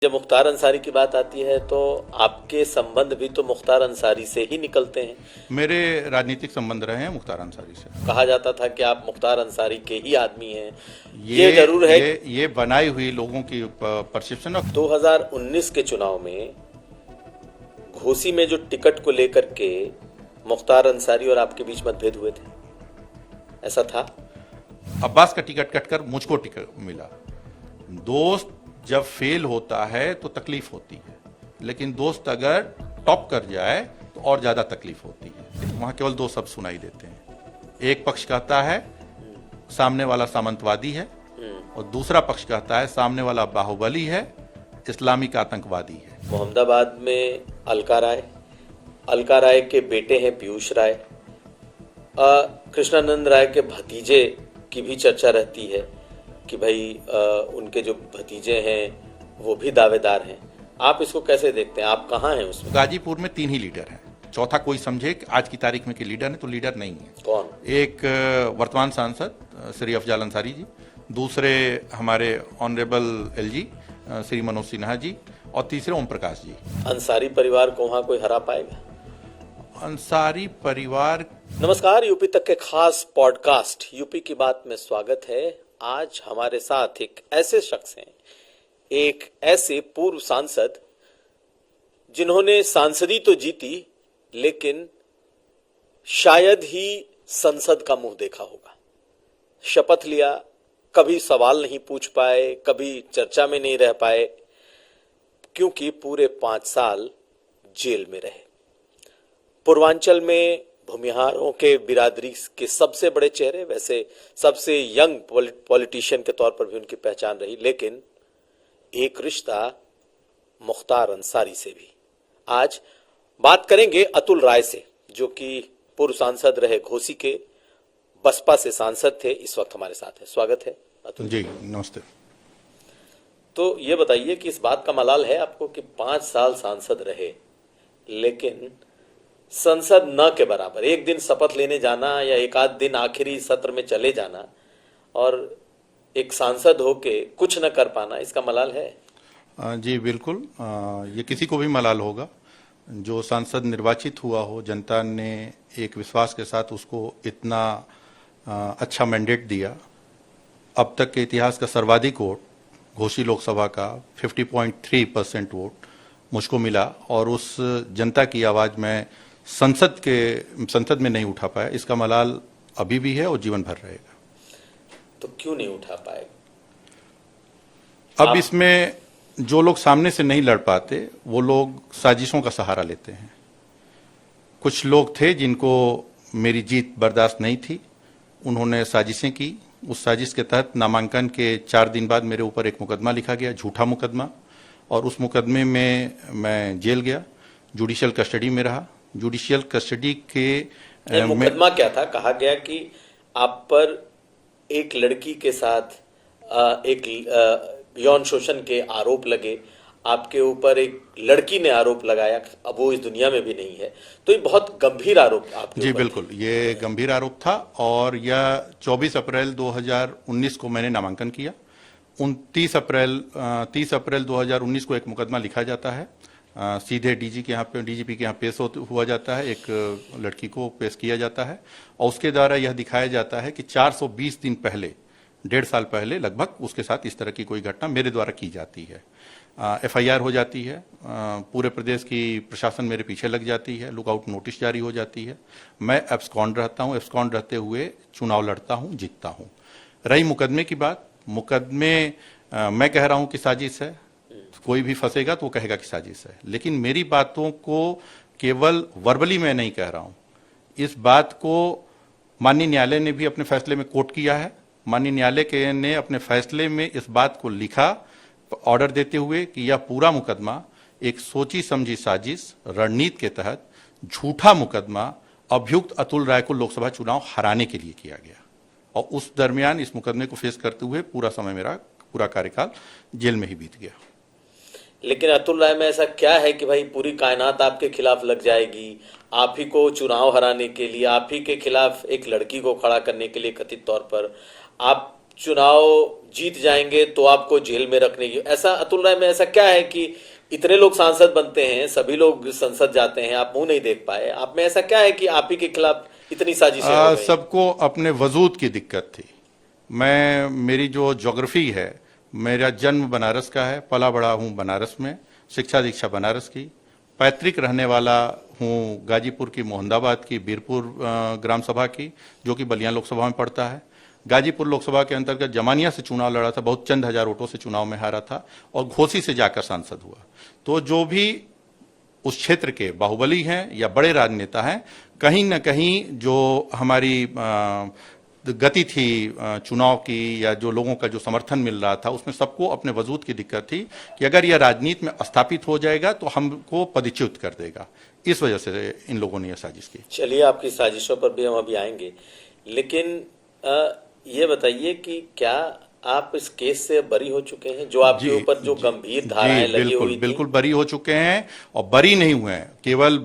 जब मुख्तार अंसारी की बात आती है तो आपके संबंध भी तो मुख्तार अंसारी से ही निकलते हैं। मेरे राजनीतिक संबंध रहे हैं मुख्तार अंसारी से। कहा जाता था कि आप मुख्तार अंसारी के ही आदमी हैं। ये जरूर है ये बनाई हुई लोगों की परसेप्शन। 2019 के चुनाव में घोसी में जो टिकट को लेकर के मुख्तार अंसारी और आपके बीच मतभेद हुए थे, ऐसा था। अब्बास का टिकट कटकर मुझको टिकट मिला। दोस्त जब फेल होता है तो तकलीफ होती है, लेकिन दोस्त अगर टॉप कर जाए तो और ज्यादा तकलीफ होती है। वहां केवल दो शब्द सुनाई देते हैं। एक पक्ष कहता है सामने वाला सामंतवादी है, और दूसरा पक्ष कहता है सामने वाला बाहुबली है, इस्लामिक आतंकवादी है। मोहम्मदाबाद में अलका राय के बेटे हैं पीयूष राय, कृष्णानंद राय के भतीजे की भी चर्चा रहती है कि भाई उनके जो भतीजे हैं वो भी दावेदार हैं। आप इसको कैसे देखते हैं? आप कहाँ हैं उसमें? गाजीपुर में 3 ही लीडर हैं। चौथा कोई समझे कि आज की तारीख में कि लीडर है तो लीडर नहीं है। कौन? एक वर्तमान सांसद श्री अफजाल अंसारी जी, दूसरे हमारे ऑनरेबल एलजी श्री मनोज सिन्हा जी, और तीसरे ओम प्रकाश जी। अंसारी परिवार को वहां कोई हरा पाएगा? अंसारी परिवार। नमस्कार, यूपी तक के खास पॉडकास्ट यूपी की बात में स्वागत है। आज हमारे साथ एक ऐसे शख्स हैं, एक ऐसे पूर्व सांसद जिन्होंने सांसदी तो जीती, लेकिन शायद ही संसद का मुंह देखा होगा। शपथ लिया, कभी सवाल नहीं पूछ पाए, कभी चर्चा में नहीं रह पाए, क्योंकि पूरे 5 साल जेल में रहे। पूर्वांचल में भूमिहारों के बिरादरी के सबसे बड़े चेहरे, वैसे सबसे यंग पॉलिटिशियन के तौर पर भी उनकी पहचान रही, लेकिन एक रिश्ता मुख्तार अंसारी से भी। आज बात करेंगे अतुल राय से, जो कि पूर्व सांसद रहे घोसी के, बसपा से सांसद थे, इस वक्त हमारे साथ है। स्वागत है अतुल जी। नमस्ते। तो ये बताइए कि इस बात का मलाल है आपको कि 5 साल सांसद रहे, लेकिन संसद न के बराबर एक दिन शपथ लेने जाना या एक आध दिन आखिरी सत्र में चले जाना और एक सांसद होके कुछ न कर पाना, इसका मलाल है? जी बिल्कुल। ये किसी को भी मलाल होगा। जो सांसद निर्वाचित हुआ हो, जनता ने एक विश्वास के साथ उसको इतना अच्छा मैंडेट दिया। अब तक के इतिहास का सर्वाधिक वोट घोसी लोकसभा का 50.3% वोट मुझको मिला, और उस जनता की आवाज में संसद में नहीं उठा पाया। इसका मलाल अभी भी है और जीवन भर रहेगा। तो क्यों नहीं उठा पाए? अब इसमें जो लोग सामने से नहीं लड़ पाते वो लोग साजिशों का सहारा लेते हैं। कुछ लोग थे जिनको मेरी जीत बर्दाश्त नहीं थी, उन्होंने साजिशें की। उस साजिश के तहत नामांकन के 4 दिन बाद मेरे ऊपर एक मुकदमा लिखा गया, झूठा मुकदमा, और उस मुकदमे में मैं जेल गया, जुडिशियल कस्टडी में रहा। जुडिशियल कस्टडी के मुकदमा क्या था? कहा गया कि आप पर एक लड़की के साथ एक यौन शोषण के आरोप लगे, आपके ऊपर एक लड़की ने आरोप लगाया, अब वो इस दुनिया में भी नहीं है, तो ये बहुत गंभीर आरोप आपके जी बिल्कुल, ये गंभीर आरोप था। और यह 24 अप्रैल 2019 को मैंने नामांकन किया। 30 अप्रैल 2019 को एक मुकदमा लिखा जाता है, सीधे डीजीपी के यहाँ पेश हुआ जाता है, एक लड़की को पेश किया जाता है, और उसके द्वारा यह दिखाया जाता है कि 420 दिन पहले, 1.5 साल पहले लगभग, उसके साथ इस तरह की कोई घटना मेरे द्वारा की जाती है। FIR हो जाती है, पूरे प्रदेश की प्रशासन मेरे पीछे लग जाती है, लुकआउट नोटिस जारी हो जाती है। मैं एब्सकॉन्ड रहता हूँ, एब्सकॉन्ड रहते हुए चुनाव लड़ता हूँ, जीतता हूँ। रही मुकदमे की बात, मुकदमे मैं कह रहा हूँ कि साजिश है, कोई भी फंसेगा तो वो कहेगा कि साजिश है, लेकिन मेरी बातों को केवल वर्बली मैं नहीं कह रहा हूं। इस बात को माननीय न्यायालय ने भी अपने फैसले में कोट किया है। माननीय न्यायालय ने अपने फैसले में इस बात को लिखा, ऑर्डर देते हुए, कि यह पूरा मुकदमा एक सोची समझी साजिश, रणनीति के तहत झूठा मुकदमा अभियुक्त अतुल राय को लोकसभा चुनाव हराने के लिए किया गया। और उस दरमियान इस मुकदमे को फेस करते हुए पूरा समय, मेरा पूरा कार्यकाल जेल में ही बीत गया। लेकिन अतुल राय में ऐसा क्या है कि भाई पूरी कायनात आपके खिलाफ लग जाएगी? आप ही को चुनाव हराने के लिए, आप ही के खिलाफ एक लड़की को खड़ा करने के लिए कथित तौर पर आप चुनाव जीत जाएंगे तो आपको जेल में रखने की, ऐसा अतुल राय में ऐसा क्या है कि इतने लोग सांसद बनते हैं, सभी लोग संसद जाते हैं, आप मुंह नहीं देख पाए? आप में ऐसा क्या है कि आप ही के खिलाफ इतनी साजिशें हो गई? सबको अपने वजूद की दिक्कत थी। मेरी जो ज्योग्राफी है, मेरा जन्म बनारस का है, पला बड़ा हूँ बनारस में, शिक्षा दीक्षा बनारस की, पैतृक रहने वाला हूँ गाजीपुर की, मोहम्मदाबाद की, बीरपुर ग्राम सभा की, जो कि बलिया लोकसभा में पड़ता है। गाजीपुर लोकसभा के अंतर्गत जमानिया से चुनाव लड़ा था, बहुत चंद हजार वोटों से चुनाव में हारा था और घोसी से जाकर सांसद हुआ। तो जो भी उस क्षेत्र के बाहुबली हैं या बड़े राजनेता हैं, कहीं न कहीं जो हमारी गति थी चुनाव की, या जो लोगों का जो समर्थन मिल रहा था, उसमें सबको अपने वजूद की दिक्कत थी कि अगर यह राजनीति में स्थापित हो जाएगा तो हमको पदच्युत कर देगा। इस वजह से इन लोगों ने यह साजिश की। चलिए, आपकी साजिशों पर भी हम अभी आएंगे, लेकिन ये बताइए कि क्या आप इस केस से बरी हो चुके हैं? जो आपके ऊपर जो गंभीर धाराएं लगी हुई थी, बिल्कुल बरी हो चुके हैं, और बरी नहीं हुए हैं। केवल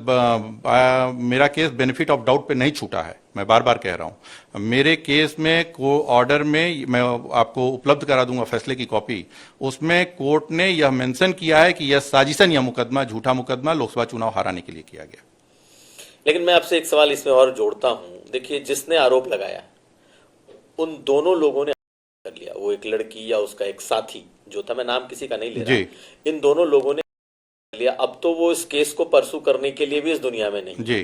मेरा केस बेनिफिट ऑफ डाउट पे नहीं छूटा है, मैं बार बार कह रहा हूं। मेरे केस में ऑर्डर में, मैं आपको उपलब्ध करा दूंगा फैसले की कॉपी, उसमें कोर्ट ने यह मेंशन किया है कि यह साजिशन या मुकदमा, झूठा मुकदमा लोकसभा चुनाव हराने के लिए किया गया। लेकिन मैं आपसे एक सवाल इसमें और जोड़ता हूं। देखिए, जिसने आरोप लगाया उन दोनों लोगों ने कर लिया, वो एक लड़की या उसका एक साथी जो था, मैं नाम किसी का नहीं ले रहा, इन दोनों लोगों ने कर लिया। अब तो वो इस केस को परसू करने के लिए भी इस दुनिया में नहीं जी।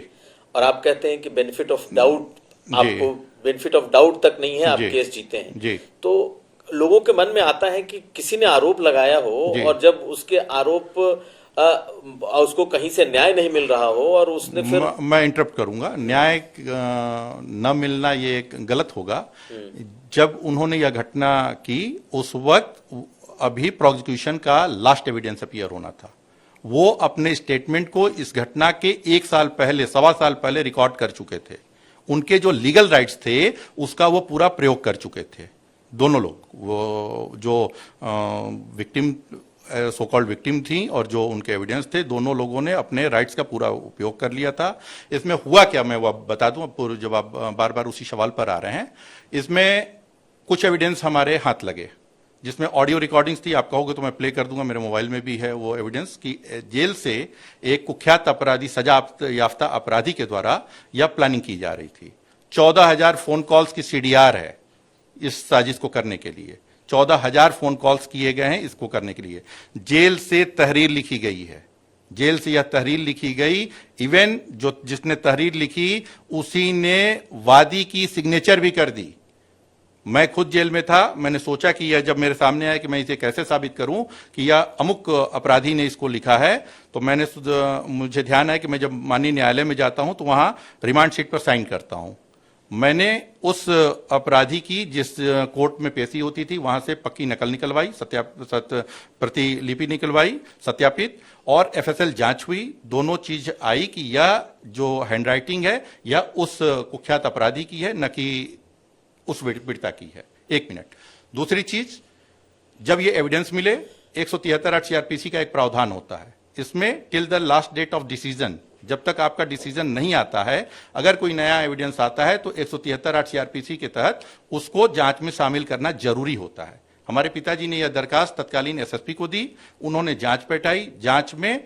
और आप कहते हैं कि बेनिफिट ऑफ डाउट, आपको बेनिफिट ऑफ डाउट तक नहीं है, आप केस जीते हैं जी। तो लोगों के मन में आता है कि किसी ने आरोप लगाया हो और जब उसके आरोप उसको कहीं से न्याय नहीं मिल रहा हो और उसने फिर, मैं इंटरप्ट करूंगा, न्याय न मिलना ये गलत होगा। जब उन्होंने यह घटना की, उस वक्त अभी प्रोसिक्यूशन का लास्ट एविडेंस अपीयर होना था। वो अपने स्टेटमेंट को इस घटना के 1 साल पहले, 1.25 साल पहले रिकॉर्ड कर चुके थे। उनके जो लीगल राइट्स थे उसका वो पूरा प्रयोग कर चुके थे, दोनों लोग। वो जो विक्टिम, सो कॉल्ड विक्टिम थी, और जो उनके एविडेंस थे, दोनों लोगों ने अपने राइट्स का पूरा उपयोग कर लिया था। इसमें हुआ क्या, मैं वो बता दूं, जब आप बार बार उसी सवाल पर आ रहे हैं। इसमें कुछ एविडेंस हमारे हाथ लगे, जिसमें ऑडियो रिकॉर्डिंग्स थी। आप कहोगे तो मैं प्ले कर दूंगा, मेरे मोबाइल में भी है वो एविडेंस, कि जेल से एक कुख्यात अपराधी, सजा याफ्ता अपराधी के द्वारा यह प्लानिंग की जा रही थी। 14,000 फोन कॉल्स की सीडीआर है इस साजिश को करने के लिए। 14,000 फोन कॉल्स किए गए हैं इसको करने के लिए। जेल से तहरीर लिखी गई है, जेल से यह तहरीर लिखी गई। इवन जिसने तहरीर लिखी उसी ने वादी की सिग्नेचर भी कर दी। मैं खुद जेल में था, मैंने सोचा कि यह जब मेरे सामने आया कि मैं इसे कैसे साबित करूं कि यह अमुक अपराधी ने इसको लिखा है, तो मुझे ध्यान है कि मैं जब माननीय न्यायालय में जाता हूं तो वहां रिमांड शीट पर साइन करता हूं। मैंने उस अपराधी की जिस कोर्ट में पेशी होती थी वहां से पक्की नकल निकलवाई, प्रतिलिपि निकलवाई, सत्यापित, और एफएसएल जांच हुई। दोनों चीज आई कि यह जो हैंडराइटिंग है यह उस कुख्यात अपराधी की है, न कि उस पीड़िता की है। 1 मिनट। दूसरी चीज, जब ये एविडेंस मिले, 173 सीआरपीसी का एक प्रावधान होता है, इसमें till the last date of decision, जब तक आपका डिसीजन नहीं आता है, अगर कोई नया एविडेंस आता है तो 173 सीआरपीसी के तहत उसको जांच में शामिल करना जरूरी होता है। हमारे पिताजी ने यह दरखास्त तत्कालीन एसएसपी को दी, उन्होंने जांच बैठाई। जांच में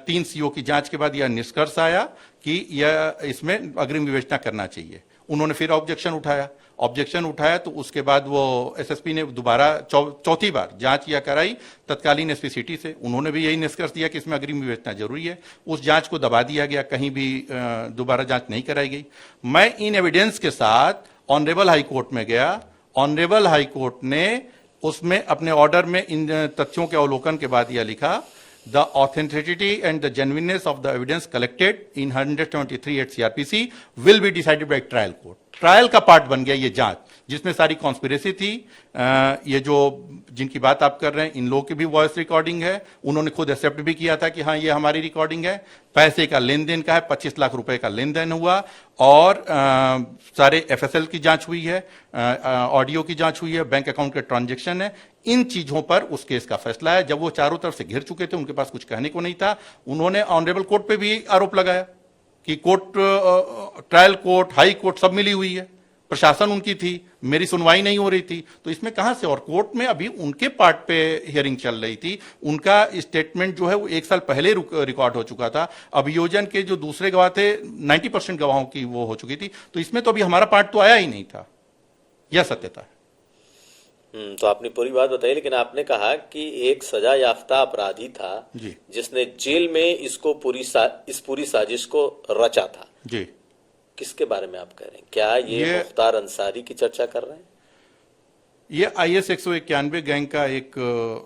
3 सीओ की जांच के बाद यह निष्कर्ष आया कि यह इसमें अग्रिम विवेचना करना चाहिए। उन्होंने फिर ऑब्जेक्शन उठाया तो उसके बाद वो एसएसपी ने दोबारा चौथी बार जांच यह कराई तत्कालीन एसपी सिटी से। उन्होंने भी यही निष्कर्ष दिया कि इसमें अग्रिम विवेचना जरूरी है। उस जांच को दबा दिया गया, कहीं भी दोबारा जांच नहीं कराई गई। मैं इन एविडेंस के साथ ऑनरेबल हाई कोर्ट में गया। ऑनरेबल हाई कोर्ट ने उसमें अपने ऑर्डर में इन तथ्यों के अवलोकन के बाद यह लिखा, The authenticity and the genuineness of the evidence collected in 173 CRPC will be decided by trial court. Trial का पार्ट बन गया ये जांच, जिसमें सारी कॉन्स्पिरेसी थी। ये जो जिनकी बात आप कर रहे हैं, इन लोगों की भी वॉइस रिकॉर्डिंग है। उन्होंने खुद एक्सेप्ट भी किया था कि हाँ ये हमारी रिकॉर्डिंग है। पैसे का लेन देन का है, 25 लाख रुपए का लेन देन हुआ, और सारे एफएसएल की जांच हुई है, ऑडियो की जांच हुई है, बैंक अकाउंट के ट्रांजेक्शन है। इन चीजों पर उस केस का फैसला है। जब वो चारों तरफ से घिर चुके थे, उनके पास कुछ कहने को नहीं था, उन्होंने ऑनरेबल कोर्ट पे भी आरोप लगाया कि court, trial court, high court सब मिली हुई है। प्रशासन उनकी थी, मेरी सुनवाई नहीं हो रही थी, तो इसमें कहां से? और कोर्ट में अभी उनके पार्ट पे हियरिंग चल रही थी, उनका स्टेटमेंट जो है वो 1 साल पहले रिकॉर्ड हो चुका था। अभियोजन के जो दूसरे गवाह थे 90% गवाहों की वो हो चुकी थी, तो इसमें तो अभी हमारा पार्ट तो आया ही नहीं था। यह सत्यता है। तो आपने पूरी बात बताई, लेकिन आपने कहा कि एक सजा याफ्ता अपराधी था जी जिसने जेल में इसको इस पूरी साजिश को रचा था। जी। किसके बारे में आप कह रहे हैं? क्या ये मुख्तार अंसारी की चर्चा कर रहे हैं? ये IS 191 गैंग का एक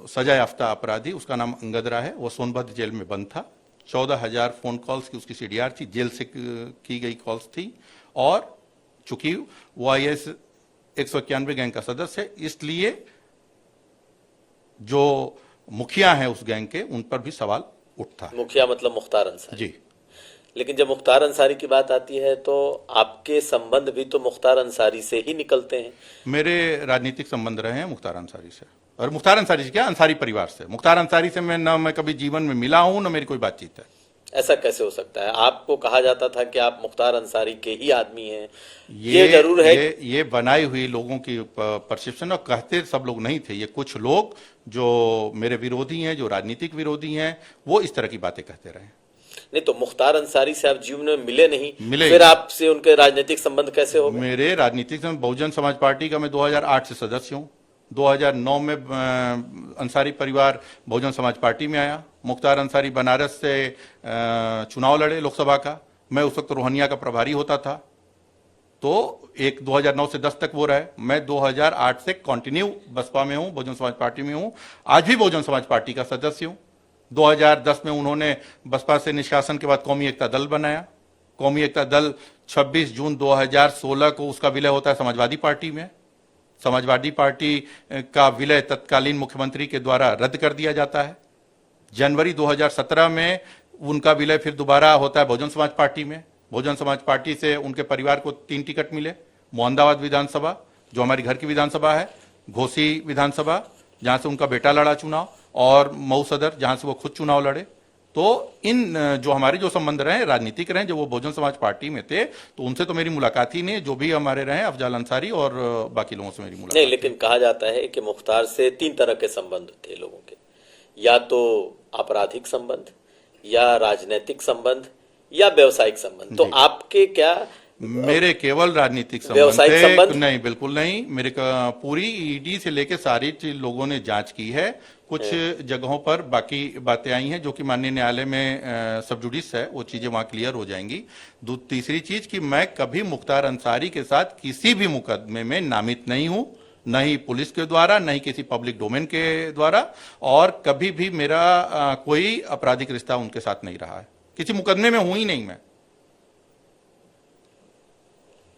सजा याफ्ता अपराधी, उसका नाम अंगदरा है। वो सोनभद्र जेल में बंद था। 14,000 फोन कॉल्स की उसकी CDR थी, जेल से की गई कॉल्स थी। और चूंकि वो IS 191 गैंग का सदस्य है, इसलिए जो मुखिया है उस गैंग के, उन पर भी सवाल उठता है। मुखिया मतलब मुख्तार अंसारी। जी। लेकिन जब मुख्तार अंसारी की बात आती है तो आपके संबंध भी तो मुख्तार अंसारी से ही निकलते हैं। मेरे राजनीतिक संबंध रहे हैं मुख्तार अंसारी से, और मुख्तार अंसारी से क्या, अंसारी परिवार से। मुख्तार अंसारी से मैं कभी जीवन में मिला हूं, न मेरी कोई बातचीत है। ऐसा कैसे हो सकता है? आपको कहा जाता था कि आप मुख्तार अंसारी के ही आदमी हैं। ये जरूर है। ये बनाई हुई लोगों की परसेप्शन, और कहते सब लोग नहीं थे। ये कुछ लोग जो मेरे विरोधी हैं, जो राजनीतिक विरोधी हैं, वो इस तरह की बातें कहते रहे। नहीं तो मुख्तार अंसारी से आप जीवन में मिले नहीं, मिले, फिर आपसे उनके राजनीतिक संबंध कैसे हो गए? मेरे राजनीतिक संबंध, बहुजन समाज पार्टी का मैं 2008 से सदस्य हूं। 2009 में अंसारी परिवार बहुजन समाज पार्टी में आया। मुख्तार अंसारी बनारस से चुनाव लड़े लोकसभा का। मैं उस वक्त रोहनिया का प्रभारी होता था, तो एक 2009 से 10 तक वो रहे। मैं 2008 से कंटिन्यू बसपा में हूं, बहुजन समाज पार्टी में हूं। आज भी बहुजन समाज पार्टी का सदस्य हूं। 2010 में उन्होंने बसपा से निष्कासन के बाद कौमी एकता दल बनाया। कौमी एकता दल 26 जून 2016 को उसका विलय होता है समाजवादी पार्टी में। समाजवादी पार्टी का विलय तत्कालीन मुख्यमंत्री के द्वारा रद्द कर दिया जाता है। जनवरी 2017 में उनका विलय फिर दोबारा होता है बहुजन समाज पार्टी में। बहुजन समाज पार्टी से उनके परिवार को 3 टिकट मिले। मोहम्मदाबाद विधानसभा, जो हमारी घर की विधानसभा है, घोसी विधानसभा, जहां से उनका बेटा लड़ा चुनाव, और मऊ सदर, जहां से वो खुद चुनाव लड़े। तो इन जो हमारे जो संबंध रहे राजनीतिक रहे, जब वो बहुजन समाज पार्टी में थे, तो उनसे तो मेरी मुलाकात ही नहीं। जो भी हमारे रहे, अफजाल अंसारी और बाकी लोगों से मेरी मुलाकात नहीं। लेकिन कहा जाता है कि मुख्तार से 3 तरह के संबंध थे लोगों के, या तो आपराधिक संबंध, या राजनीतिक संबंध, या व्यवसायिक संबंध। तो आपके क्या? मेरे केवल राजनीतिक व्यवसायिक संबंध नहीं, बिल्कुल नहीं। मेरे पूरी ईडी से लेके सारी लोगों ने जांच की है। कुछ जगहों पर बाकी बातें आई हैं जो कि माननीय न्यायालय में सब जुडिस है, वो चीजें वहां क्लियर हो जाएंगी। तीसरी चीज कि मैं कभी मुख्तार अंसारी के साथ किसी भी मुकदमे में नामित नहीं हूं, न ही पुलिस के द्वारा, न ही किसी पब्लिक डोमेन के द्वारा, और कभी भी मेरा कोई आपराधिक रिश्ता उनके साथ नहीं रहा है। किसी मुकदमे में हूं ही नहीं मैं।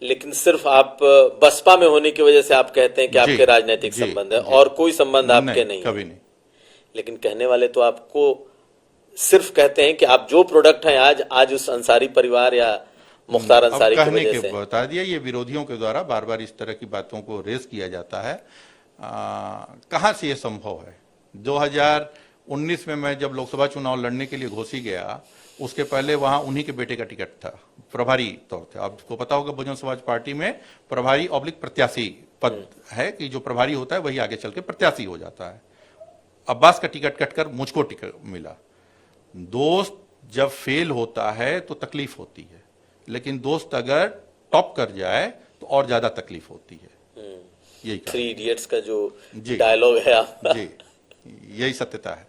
लेकिन सिर्फ आप बसपा में होने की वजह से आप कहते हैं कि आपके राजनीतिक संबंध है, और कोई संबंध आपके नहीं, कभी नहीं। लेकिन कहने वाले तो आपको सिर्फ कहते हैं कि आप जो प्रोडक्ट हैं आज उस अंसारी परिवार या मुख्तार अंसारी की वजह से। बता दिया, ये विरोधियों के द्वारा बार बार इस तरह की बातों को रेज किया जाता है। कहां से ये संभव है? 2019 में मैं जब लोकसभा चुनाव लड़ने के लिए घोसी गया, उसके पहले वहां उन्हीं के बेटे का टिकट था, प्रभारी तौर पे। आपको पता होगा बहुजन समाज पार्टी में प्रभारी ऑब्लिक प्रत्याशी पद है, कि जो प्रभारी होता है वही आगे चल के प्रत्याशी हो जाता है। अब्बास का टिकट कटकर मुझको टिकट मिला। दोस्त जब फेल होता है तो तकलीफ होती है, लेकिन दोस्त अगर टॉप कर जाए तो और ज्यादा तकलीफ होती है। यही 3 इडियट्स का जो डायलॉग है आपका, जी, यही सत्यता है।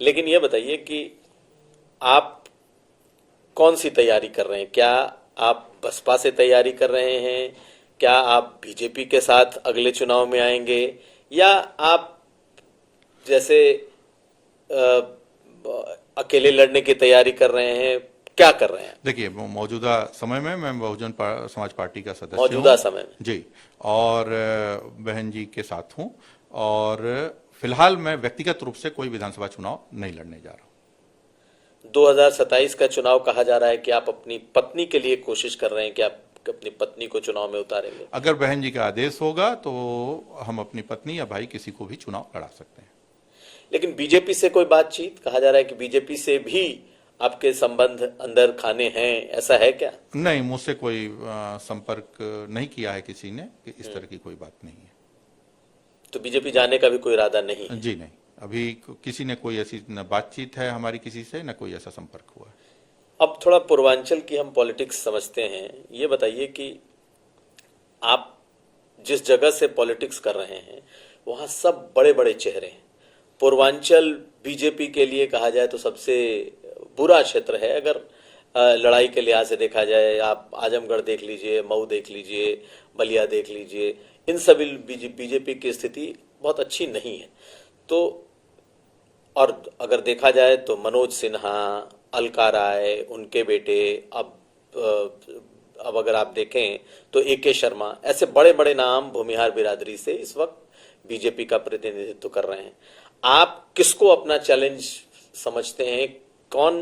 लेकिन ये बताइए कि आप कौन सी तैयारी कर रहे हैं? क्या आप बसपा से तैयारी कर रहे हैं? क्या आप बीजेपी के साथ अगले चुनाव में आएंगे, या आप जैसे अकेले लड़ने की तैयारी कर रहे हैं? क्या कर रहे हैं? देखिए, मौजूदा समय में मैं बहुजन समाज पार्टी का सदस्य हूं। मौजूदा समय में जी, और बहन जी के साथ हूं, और फिलहाल मैं व्यक्तिगत रूप से कोई विधानसभा चुनाव नहीं लड़ने जा रहा हूं। 2027 का चुनाव कहा जा रहा है कि आप अपनी पत्नी के लिए कोशिश कर रहे हैं कि आप अपनी पत्नी को चुनाव में उतारेंगे। अगर बहन जी का आदेश होगा तो हम अपनी पत्नी या भाई किसी को भी चुनाव लड़ा सकते हैं। लेकिन बीजेपी से कोई बातचीत? कहा जा रहा है कि बीजेपी से भी आपके संबंध अंदर खाने हैं, ऐसा है क्या? नहीं, मुझसे कोई संपर्क नहीं किया है किसी ने कि इस तरह की कोई बात नहीं है। तो बीजेपी जाने का भी कोई इरादा नहीं है? जी नहीं, अभी किसी ने कोई ऐसी न बातचीत है हमारी किसी से, न कोई ऐसा संपर्क हुआ है। अब थोड़ा पूर्वांचल की हम पॉलिटिक्स समझते हैं, ये बताइए कि आप जिस जगह से पॉलिटिक्स कर रहे हैं वहाँ सब बड़े बड़े चेहरे हैं। पूर्वांचल बीजेपी के लिए कहा जाए तो सबसे बुरा क्षेत्र है। अगर लड़ाई के लिहाज से देखा जाए, आप आजमगढ़ देख लीजिए, मऊ देख लीजिए, बलिया देख लीजिए, इन सभी बीजेपी की स्थिति बहुत अच्छी नहीं है। तो और अगर देखा जाए तो मनोज सिन्हा, अलका राय, उनके बेटे, अब अगर आप देखें तो AK शर्मा, ऐसे बड़े बड़े नाम भूमिहार बिरादरी से इस वक्त बीजेपी का प्रतिनिधित्व कर रहे हैं। आप किसको अपना चैलेंज समझते हैं? कौन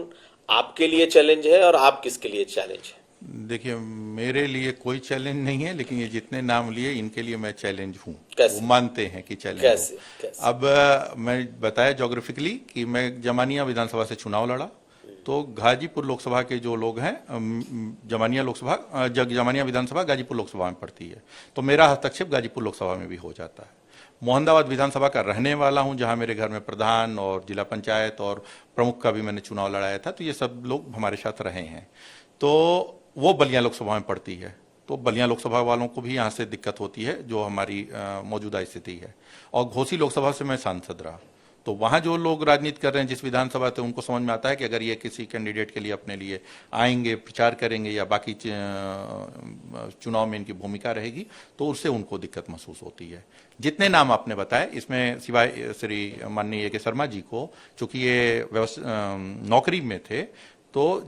आपके लिए चैलेंज है और आप किसके लिए चैलेंज है? देखिए, मेरे लिए कोई चैलेंज नहीं है, लेकिन ये जितने नाम लिए इनके लिए मैं चैलेंज हूँ। कैसे? वो मानते हैं कि चैलेंज कैसे? कैसे? अब मैं बताया जोग्राफिकली कि मैं जमानिया विधानसभा से चुनाव लड़ा, तो गाजीपुर लोकसभा के जो लोग हैं, जमानिया विधानसभा गाजीपुर लोकसभा में पड़ती है, तो मेरा हस्तक्षेप गाजीपुर लोकसभा में भी हो जाता है। मोहम्मदाबाद विधानसभा का रहने वाला हूं, जहां मेरे घर में प्रधान और जिला पंचायत और प्रमुख का भी मैंने चुनाव लड़ाया था, तो ये सब लोग हमारे साथ रहे हैं। तो वो बलिया लोकसभा में पड़ती है, तो बलिया लोकसभा वालों को भी यहाँ से दिक्कत होती है, जो हमारी मौजूदा स्थिति है। और घोसी लोकसभा से मैं सांसद रहा, तो वहां जो लोग राजनीति कर रहे हैं जिस विधानसभा से, उनको समझ में आता है कि अगर ये किसी कैंडिडेट के लिए अपने लिए आएंगे, प्रचार करेंगे या बाकी चुनाव में इनकी भूमिका रहेगी, तो उससे उनको दिक्कत महसूस होती है। जितने नाम आपने बताए, इसमें सिवाय श्री माननीय AK शर्मा जी को, चूंकि ये नौकरी में थे, तो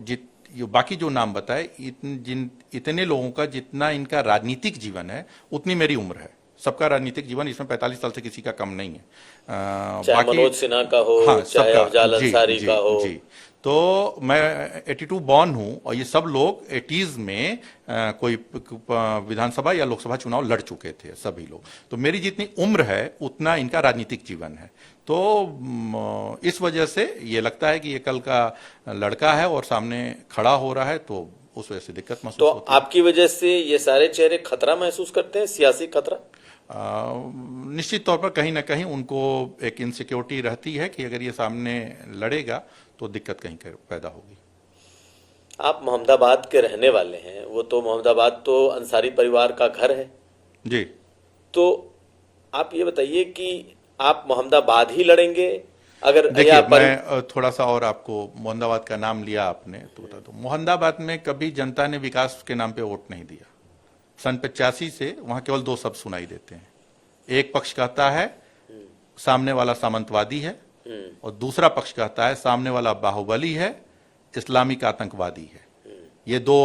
बाकी जो नाम बताए, इतने लोगों का जितना इनका राजनीतिक जीवन है उतनी मेरी उम्र है। सबका राजनीतिक जीवन इसमें 45 साल से किसी का कम नहीं है। चाहे मनोज सिन्हा का हो, हाँ, चाहे अफजाल अंसारी का हो। जी, तो मैं 82 बॉर्न हूं, और ये सब लोग 80s में कोई विधानसभा या लोकसभा चुनाव लड़ चुके थे, सभी लोग। तो मेरी जितनी उम्र है उतना इनका राजनीतिक जीवन है। तो इस वजह से ये लगता है कि ये कल का लड़का है और सामने खड़ा हो रहा है, तो उस वजह से दिक्कत महसूस होती है। तो आपकी वजह से ये सारे चेहरे खतरा महसूस करते हैं, सियासी खतरा? निश्चित तौर पर कहीं ना कहीं उनको एक इनसिक्योरिटी रहती है कि अगर ये सामने लड़ेगा तो दिक्कत कहीं पैदा होगी। आप मोहम्मदाबाद के रहने वाले हैं, वो तो मोहम्मदाबाद तो अंसारी परिवार का घर है जी। तो आप ये बताइए कि आप मोहम्मदाबाद ही लड़ेंगे? अगर देखिए, मैं थोड़ा सा और आपको, मोहम्मदाबाद का नाम लिया आपने तो बता दो, मोहम्मदाबाद में कभी जनता ने विकास के नाम पे वोट नहीं दिया। सन 85 से वहां केवल दो शब्द सुनाई देते हैं। एक पक्ष कहता है सामने वाला सामंतवादी है, और दूसरा पक्ष कहता है सामने वाला बाहुबली है, इस्लामिक आतंकवादी है। ये दो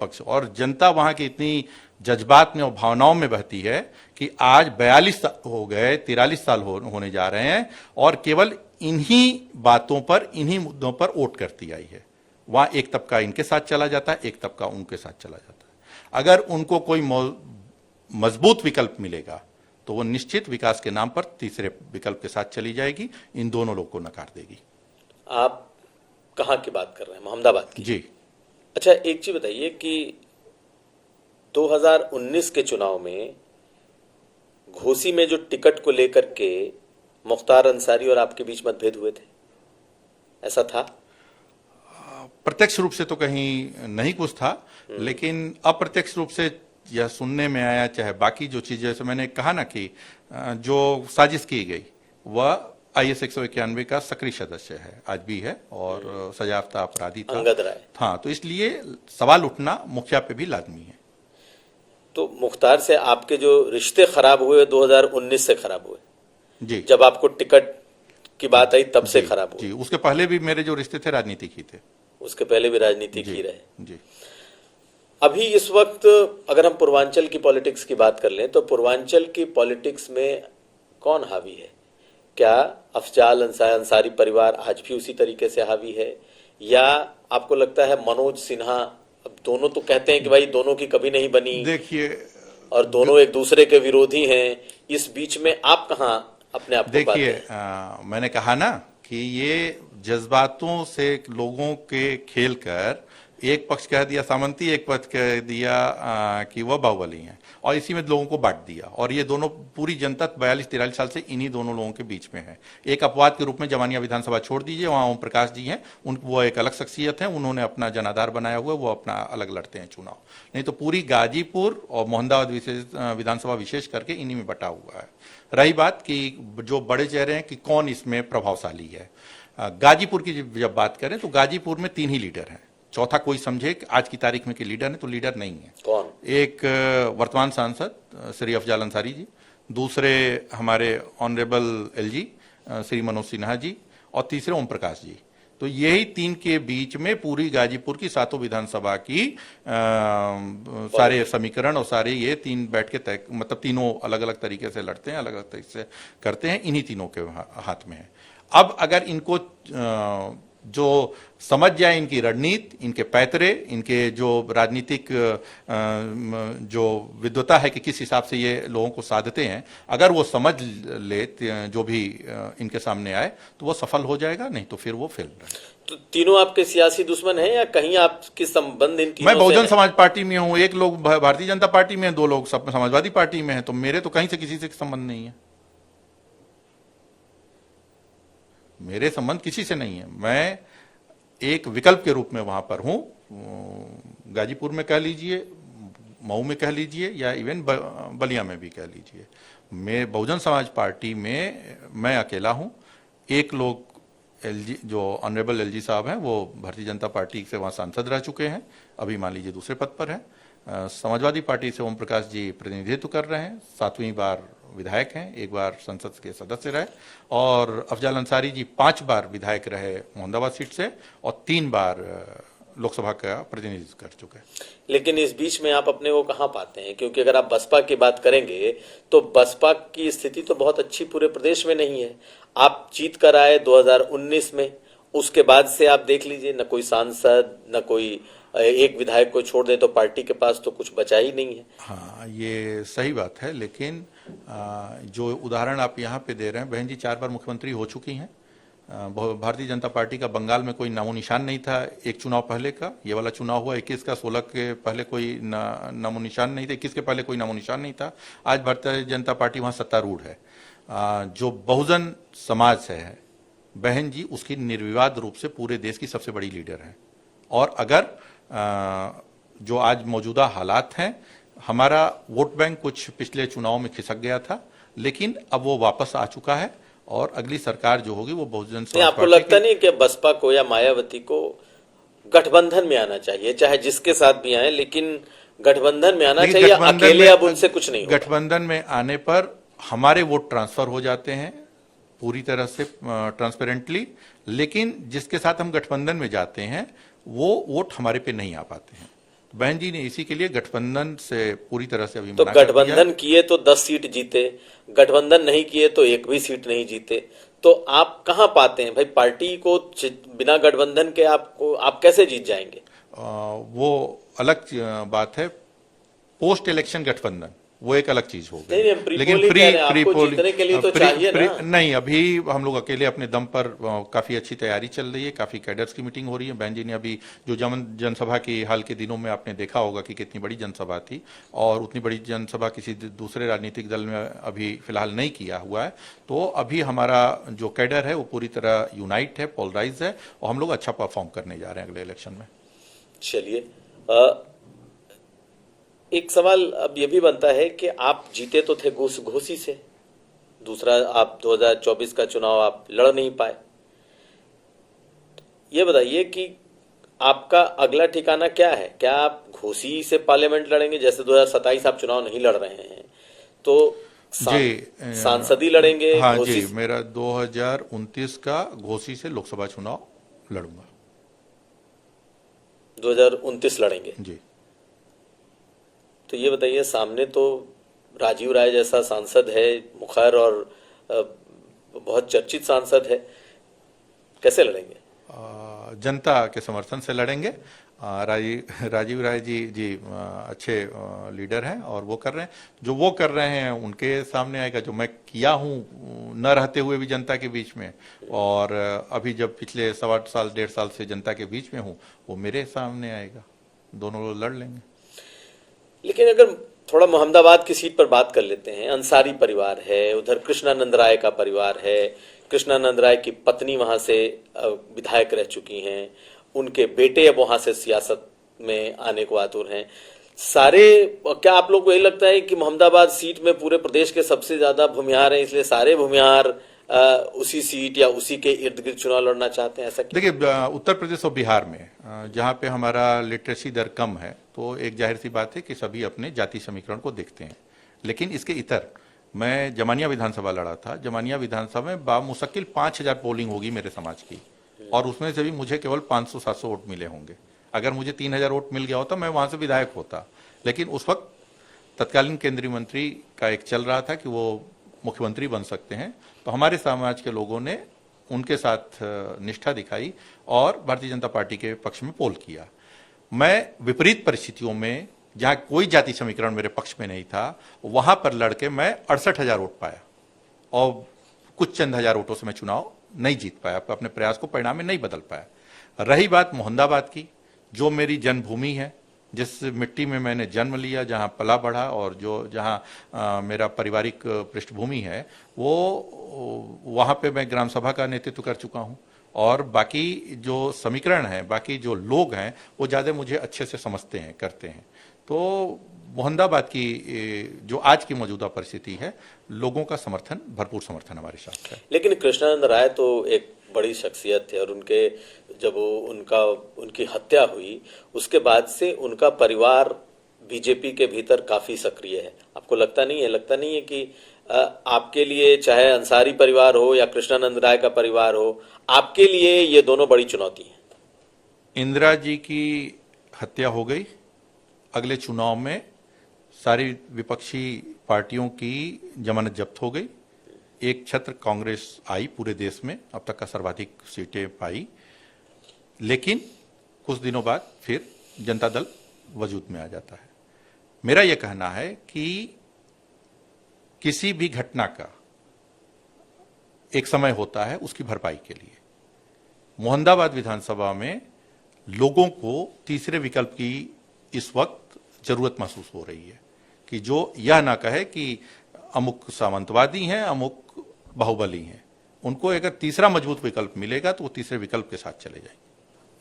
पक्ष, और जनता वहां की इतनी जज्बात में और भावनाओं में बहती है कि आज 42 साल हो गए, 43 साल होने जा रहे हैं, और केवल इन्हीं बातों पर, इन्हीं मुद्दों पर वोट करती आई है। वहां एक तबका इनके साथ चला जाता है, एक तबका उनके साथ चला जाता है। अगर उनको कोई मजबूत विकल्प मिलेगा तो वो निश्चित विकास के नाम पर तीसरे विकल्प के साथ चली जाएगी, इन दोनों लोग को नकार देगी। आप कहां की बात कर रहे हैं? मोहम्मदाबाद की? जी। अच्छा, एक चीज बताइए कि 2019 के चुनाव में घोसी में जो टिकट को लेकर के मुख्तार अंसारी और आपके बीच मतभेद हुए थे, ऐसा था? प्रत्यक्ष रूप से तो कहीं नहीं कुछ था, लेकिन अप्रत्यक्ष रूप से यह सुनने में आया, चाहे बाकी जो चीजें, जैसे मैंने कहा ना कि जो साजिश की गई वह IS 191 का सक्रिय सदस्य है, आज भी है, और सजायाफ्ता अपराधी था, अंगद राय। हाँ, तो इसलिए सवाल उठना मुखिया पे भी लाजमी है। तो मुख्तार से आपके जो रिश्ते खराब हुए 2019 से खराब हुए जी, जब आपको टिकट की बात आई तब से खराब हुए? जी, उसके पहले भी मेरे जो रिश्ते थे राजनीतिक ही थे। उसके पहले भी राजनीतिक ही रहे जी। अभी इस वक्त अगर हम पूर्वांचल की पॉलिटिक्स की बात कर लें तो पूर्वांचल की पॉलिटिक्स में कौन हावी है? क्या अफजाल अंसारी परिवार आज भी उसी तरीके से हावी है, या आपको लगता है मनोज सिन्हा? अब दोनों तो कहते हैं कि भाई दोनों की कभी नहीं बनी, देखिए, और दोनों एक दूसरे के विरोधी हैं। इस बीच में आप कहां अपने आप को? देखिए, मैंने कहा ना कि ये जज्बातों से लोगों के खेल कर एक पक्ष कह दिया सामंती, एक पक्ष कह दिया कि वह बाहुबली हैं, और इसी में लोगों को बांट दिया। और ये दोनों पूरी जनता 42-43 साल से इन्हीं दोनों लोगों के बीच में है। एक अपवाद के रूप में जमानिया विधानसभा छोड़ दीजिए, वहां ओम प्रकाश जी हैं, वो एक अलग शख्सियत है, उन्होंने अपना जनाधार बनाया हुआ है, वो अपना अलग लड़ते हैं चुनाव। नहीं तो पूरी गाजीपुर और मोहम्मदाबाद विधानसभा विशेष करके इन्हीं में बटा हुआ है। रही बात कि जो बड़े चेहरे हैं कि कौन इसमें प्रभावशाली है, गाजीपुर की जब बात करें तो गाजीपुर में 3 ही लीडर हैं। चौथा कोई समझे कि आज की तारीख में कि लीडर है, तो लीडर नहीं है। कौन? एक वर्तमान सांसद श्री अफजाल अंसारी जी, दूसरे हमारे ऑनरेबल एलजी श्री मनोज सिन्हा जी, और तीसरे ओम प्रकाश जी। तो यही 3 के बीच में पूरी गाजीपुर की 7 विधानसभा की सारे समीकरण और सारे ये 3 बैठ के तय, मतलब तीनों अलग अलग तरीके से लड़ते हैं, अलग अलग तरीके से करते हैं, इन्हीं तीनों के हाथ में है। अब अगर इनको जो समझ जाए इनकी रणनीति, इनके पैतरे, इनके जो राजनीतिक जो विद्वता है कि किस हिसाब से ये लोगों को साधते हैं, अगर वो समझ ले जो भी इनके सामने आए, तो वो सफल हो जाएगा, नहीं तो फिर वो फेल रहेगा। तो तीनों आपके सियासी दुश्मन हैं या कहीं आपके संबंध इन तीनों मैं बहुजन समाज पार्टी में हूं, एक लोग भारतीय जनता पार्टी में है, 2 लोग समाजवादी पार्टी में है, तो मेरे तो कहीं से किसी से संबंध नहीं है। मेरे संबंध किसी से नहीं है, मैं एक विकल्प के रूप में वहां पर हूं। गाजीपुर में कह लीजिए, मऊ में कह लीजिए, या इवन बलिया में भी कह लीजिए, मैं बहुजन समाज पार्टी में मैं अकेला हूं। एक लोग एलजी, जो ऑनरेबल एलजी साहब हैं, वो भारतीय जनता पार्टी से वहां सांसद रह चुके हैं, अभी मान लीजिए दूसरे पद पर हैं। समाजवादी पार्टी से ओम प्रकाश जी प्रतिनिधित्व कर रहे हैं, 7वीं बार विधायक हैं, 1 बार संसद के सदस्य रहे, और अफजाल अंसारी जी 5 बार विधायक रहे मोहम्मदाबाद सीट से, और 3 बार लोकसभा का प्रतिनिधित्व कर चुके हैं। लेकिन इस बीच में आप अपने को कहाँ पाते हैं? क्योंकि अगर आप बसपा की बात करेंगे तो बसपा की स्थिति तो बहुत अच्छी पूरे प्रदेश में नहीं है। आप जीत कर आए 2019 में, उसके बाद से आप देख लीजिए, न कोई सांसद, न कोई एक विधायक को छोड़ दे तो पार्टी के पास तो कुछ बचा ही नहीं है। हाँ, ये सही बात है, लेकिन जो उदाहरण आप यहाँ पे दे रहे हैं, बहन जी 4 बार मुख्यमंत्री हो चुकी हैं। भारतीय जनता पार्टी का बंगाल में कोई नामो निशान नहीं था एक चुनाव पहले का, ये वाला चुनाव हुआ 21 का, 16 के पहले कोई नामो निशान नहीं था, 21 के पहले कोई नामो निशान नहीं था। आज भारतीय जनता पार्टी वहाँ सत्तारूढ़ है। जो बहुजन समाज है बहन जी, उसकी निर्विवाद रूप से पूरे देश की सबसे बड़ी लीडर है। और अगर जो आज मौजूदा हालात हैं, हमारा वोट बैंक कुछ पिछले चुनाव में खिसक गया था, लेकिन अब वो वापस आ चुका है, और अगली सरकार जो होगी वो बहुजन समाज। आपको लगता नहीं कि बसपा को या मायावती को गठबंधन में आना चाहिए, चाहे जिसके साथ भी आए, लेकिन गठबंधन में आना चाहिए, अकेले अब उनसे कुछ नहीं होगा। गठबंधन में आने पर हमारे वोट ट्रांसफर हो जाते हैं पूरी तरह से ट्रांसपेरेंटली, लेकिन जिसके साथ हम गठबंधन में जाते हैं वो वोट हमारे पे नहीं आ पाते हैं। बहन जी ने इसी के लिए गठबंधन से पूरी तरह से अभी तो गठबंधन किए तो 10 सीट जीते, गठबंधन नहीं किए तो 1 भी सीट नहीं जीते। तो आप कहां पाते हैं भाई पार्टी को बिना गठबंधन के? आप कैसे जीत जाएंगे? वो अलग बात है। पोस्ट इलेक्शन गठबंधन वो एक अलग चीज हो गई, लेकिन प्री जीतने के लिए तो चाहिए ना। नहीं, अभी हम लोग अकेले अपने दम पर काफी अच्छी तैयारी चल रही है, काफी कैडर्स की मीटिंग हो रही है। बहन जी ने अभी जो जनसभा की हाल के दिनों में आपने देखा होगा कि कितनी बड़ी जनसभा थी, और उतनी बड़ी जनसभा किसी दूसरे राजनीतिक दल में अभी फिलहाल नहीं किया हुआ है। तो अभी हमारा जो कैडर है वो पूरी तरह यूनाइट है, पोलराइज है, और हम लोग अच्छा परफॉर्म करने जा रहे हैं अगले इलेक्शन में। चलिए, एक सवाल अब यह भी बनता है कि आप जीते तो थे घोसी से, दूसरा आप 2024 का चुनाव आप लड़ नहीं पाए। ये बताइए कि आपका अगला ठिकाना क्या है? क्या आप घोसी से पार्लियामेंट लड़ेंगे? जैसे 2027 आप चुनाव नहीं लड़ रहे हैं तो सांसदी लड़ेंगे? हाँ जी, मेरा 2029 का घोसी से लोकसभा चुनाव लड़ूंगा। 2029 लड़ेंगे जी। तो ये बताइए, सामने तो राजीव राय जैसा सांसद है, मुखर और बहुत चर्चित सांसद है, कैसे लड़ेंगे? जनता के समर्थन से लड़ेंगे। राजीव राय जी अच्छे लीडर हैं और वो कर रहे हैं, जो वो कर रहे हैं उनके सामने आएगा। जो मैं किया हूँ न रहते हुए भी जनता के बीच में, और अभी जब पिछले 1.25 साल 1.5 साल से जनता के बीच में हूँ, वो मेरे सामने आएगा। दोनों लोग लड़ लेंगे। लेकिन अगर थोड़ा मोहम्मदाबाद की सीट पर बात कर लेते हैं, अंसारी परिवार है, उधर कृष्णानंद राय का परिवार है, कृष्णानंद राय की पत्नी वहां से विधायक रह चुकी हैं, उनके बेटे अब वहां से सियासत में आने को आतुर हैं सारे। क्या आप लोग को यही लगता है कि मोहम्मदाबाद सीट में पूरे प्रदेश के सबसे ज्यादा भूमिहार हैं, इसलिए सारे भूमिहार उसी सीट या उसी के इर्द गिर्द चुनाव लड़ना चाहते हैं? ऐसा देखिए, उत्तर प्रदेश और बिहार में जहाँ पे हमारा लिटरेसी दर कम है, तो एक जाहिर सी बात है कि सभी अपने जाति समीकरण को देखते हैं। लेकिन इसके इतर मैं जमानिया विधानसभा लड़ा था। जमानिया विधानसभा में बामुश्किल 5,000 पोलिंग होगी मेरे समाज की, और उसमें से भी मुझे केवल 500-700 वोट मिले होंगे। अगर मुझे 3,000 वोट मिल गया होता, मैं वहां से विधायक होता। लेकिन उस वक्त तत्कालीन केंद्रीय मंत्री का एक चल रहा था कि वो मुख्यमंत्री बन सकते हैं, तो हमारे समाज के लोगों ने उनके साथ निष्ठा दिखाई और भारतीय जनता पार्टी के पक्ष में पोल किया। मैं विपरीत परिस्थितियों में, जहां कोई जाति समीकरण मेरे पक्ष में नहीं था, वहां पर लड़के मैं 68,000 वोट पाया, और कुछ चंद हजार वोटों से मैं चुनाव नहीं जीत पाया, अपने प्रयास को परिणाम में नहीं बदल पाया। रही बात मोहम्मदाबाद की, जो मेरी जन्मभूमि है, जिस मिट्टी में मैंने जन्म लिया, जहां पला बढ़ा, और जहां मेरा पारिवारिक पृष्ठभूमि है, वो वहां पे मैं ग्राम सभा का नेतृत्व कर चुका हूं। और बाकी जो समीकरण है, बाकी जो लोग हैं, वो ज्यादा मुझे अच्छे से समझते हैं, करते हैं। तो मोहम्मदाबाद की जो आज की मौजूदा परिस्थिति है, लोगों का समर्थन, भरपूर समर्थन हमारे साथ है। लेकिन कृष्णानंद राय तो एक बड़ी शख्सियत थे, और उनके जब उनकी हत्या हुई, उसके बाद से उनका परिवार बीजेपी के भीतर काफी सक्रिय है। आपको लगता नहीं है कि आपके लिए, चाहे अंसारी परिवार हो या कृष्णानंद राय का परिवार हो, आपके लिए ये दोनों बड़ी चुनौती है? इंदिरा जी की हत्या हो गई, अगले चुनाव में सारी विपक्षी पार्टियों की जमानत जब्त हो गई, एक छत्र कांग्रेस आई पूरे देश में, अब तक का सर्वाधिक सीटें पाई। लेकिन कुछ दिनों बाद फिर जनता दल वजूद में आ जाता है। मेरा यह कहना है कि किसी भी घटना का एक समय होता है उसकी भरपाई के लिए। मोहम्मदाबाद विधानसभा में लोगों को तीसरे विकल्प की इस वक्त जरूरत महसूस हो रही है, कि जो यह ना कहे कि अमुक सामंतवादी हैं, अमुक बाहुबली हैं। उनको अगर तीसरा मजबूत विकल्प मिलेगा तो वो तीसरे विकल्प के साथ चले जाएंगे।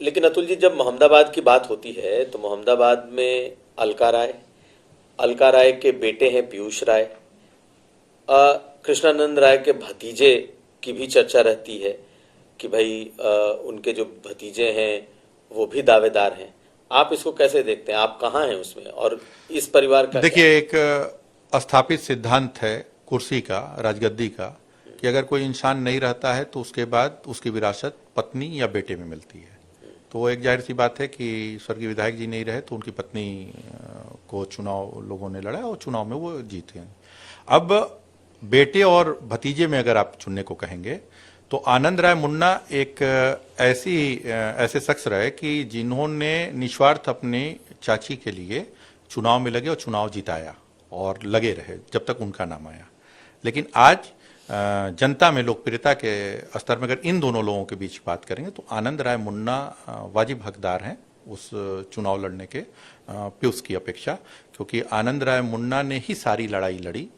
लेकिन अतुल जी, जब मोहम्मदाबाद की बात होती है तो मोहम्मदाबाद में अलका राय के बेटे हैं पीयूष राय, कृष्णानंद राय के भतीजे की भी चर्चा रहती है कि भाई उनके जो भतीजे हैं वो भी दावेदार हैं। आप इसको कैसे देखते हैं? आप कहाँ हैं उसमें, और इस परिवार का? देखिए, एक स्थापित सिद्धांत है कुर्सी का, राजगद्दी का, कि अगर कोई इंसान नहीं रहता है तो उसके बाद उसकी विरासत पत्नी या बेटे में मिलती है। तो एक जाहिर सी बात है कि स्वर्गीय विधायक जी नहीं रहे तो उनकी पत्नी को चुनाव लोगों ने लड़ा और चुनाव में वो जीते हैं। अब बेटे और भतीजे में अगर आप चुनने को कहेंगे तो आनंद राय मुन्ना एक ऐसे शख्स रहे कि जिन्होंने निस्वार्थ अपने चाची के लिए चुनाव में लगे और चुनाव जिताया, और लगे रहे जब तक उनका नाम आया। लेकिन आज जनता में लोकप्रियता के स्तर में अगर इन दोनों लोगों के बीच बात करेंगे तो आनंद राय मुन्ना वाजिब हकदार हैं उस चुनाव लड़ने के पीयूष की अपेक्षा, क्योंकि आनंद राय मुन्ना ने ही सारी लड़ाई लड़ी।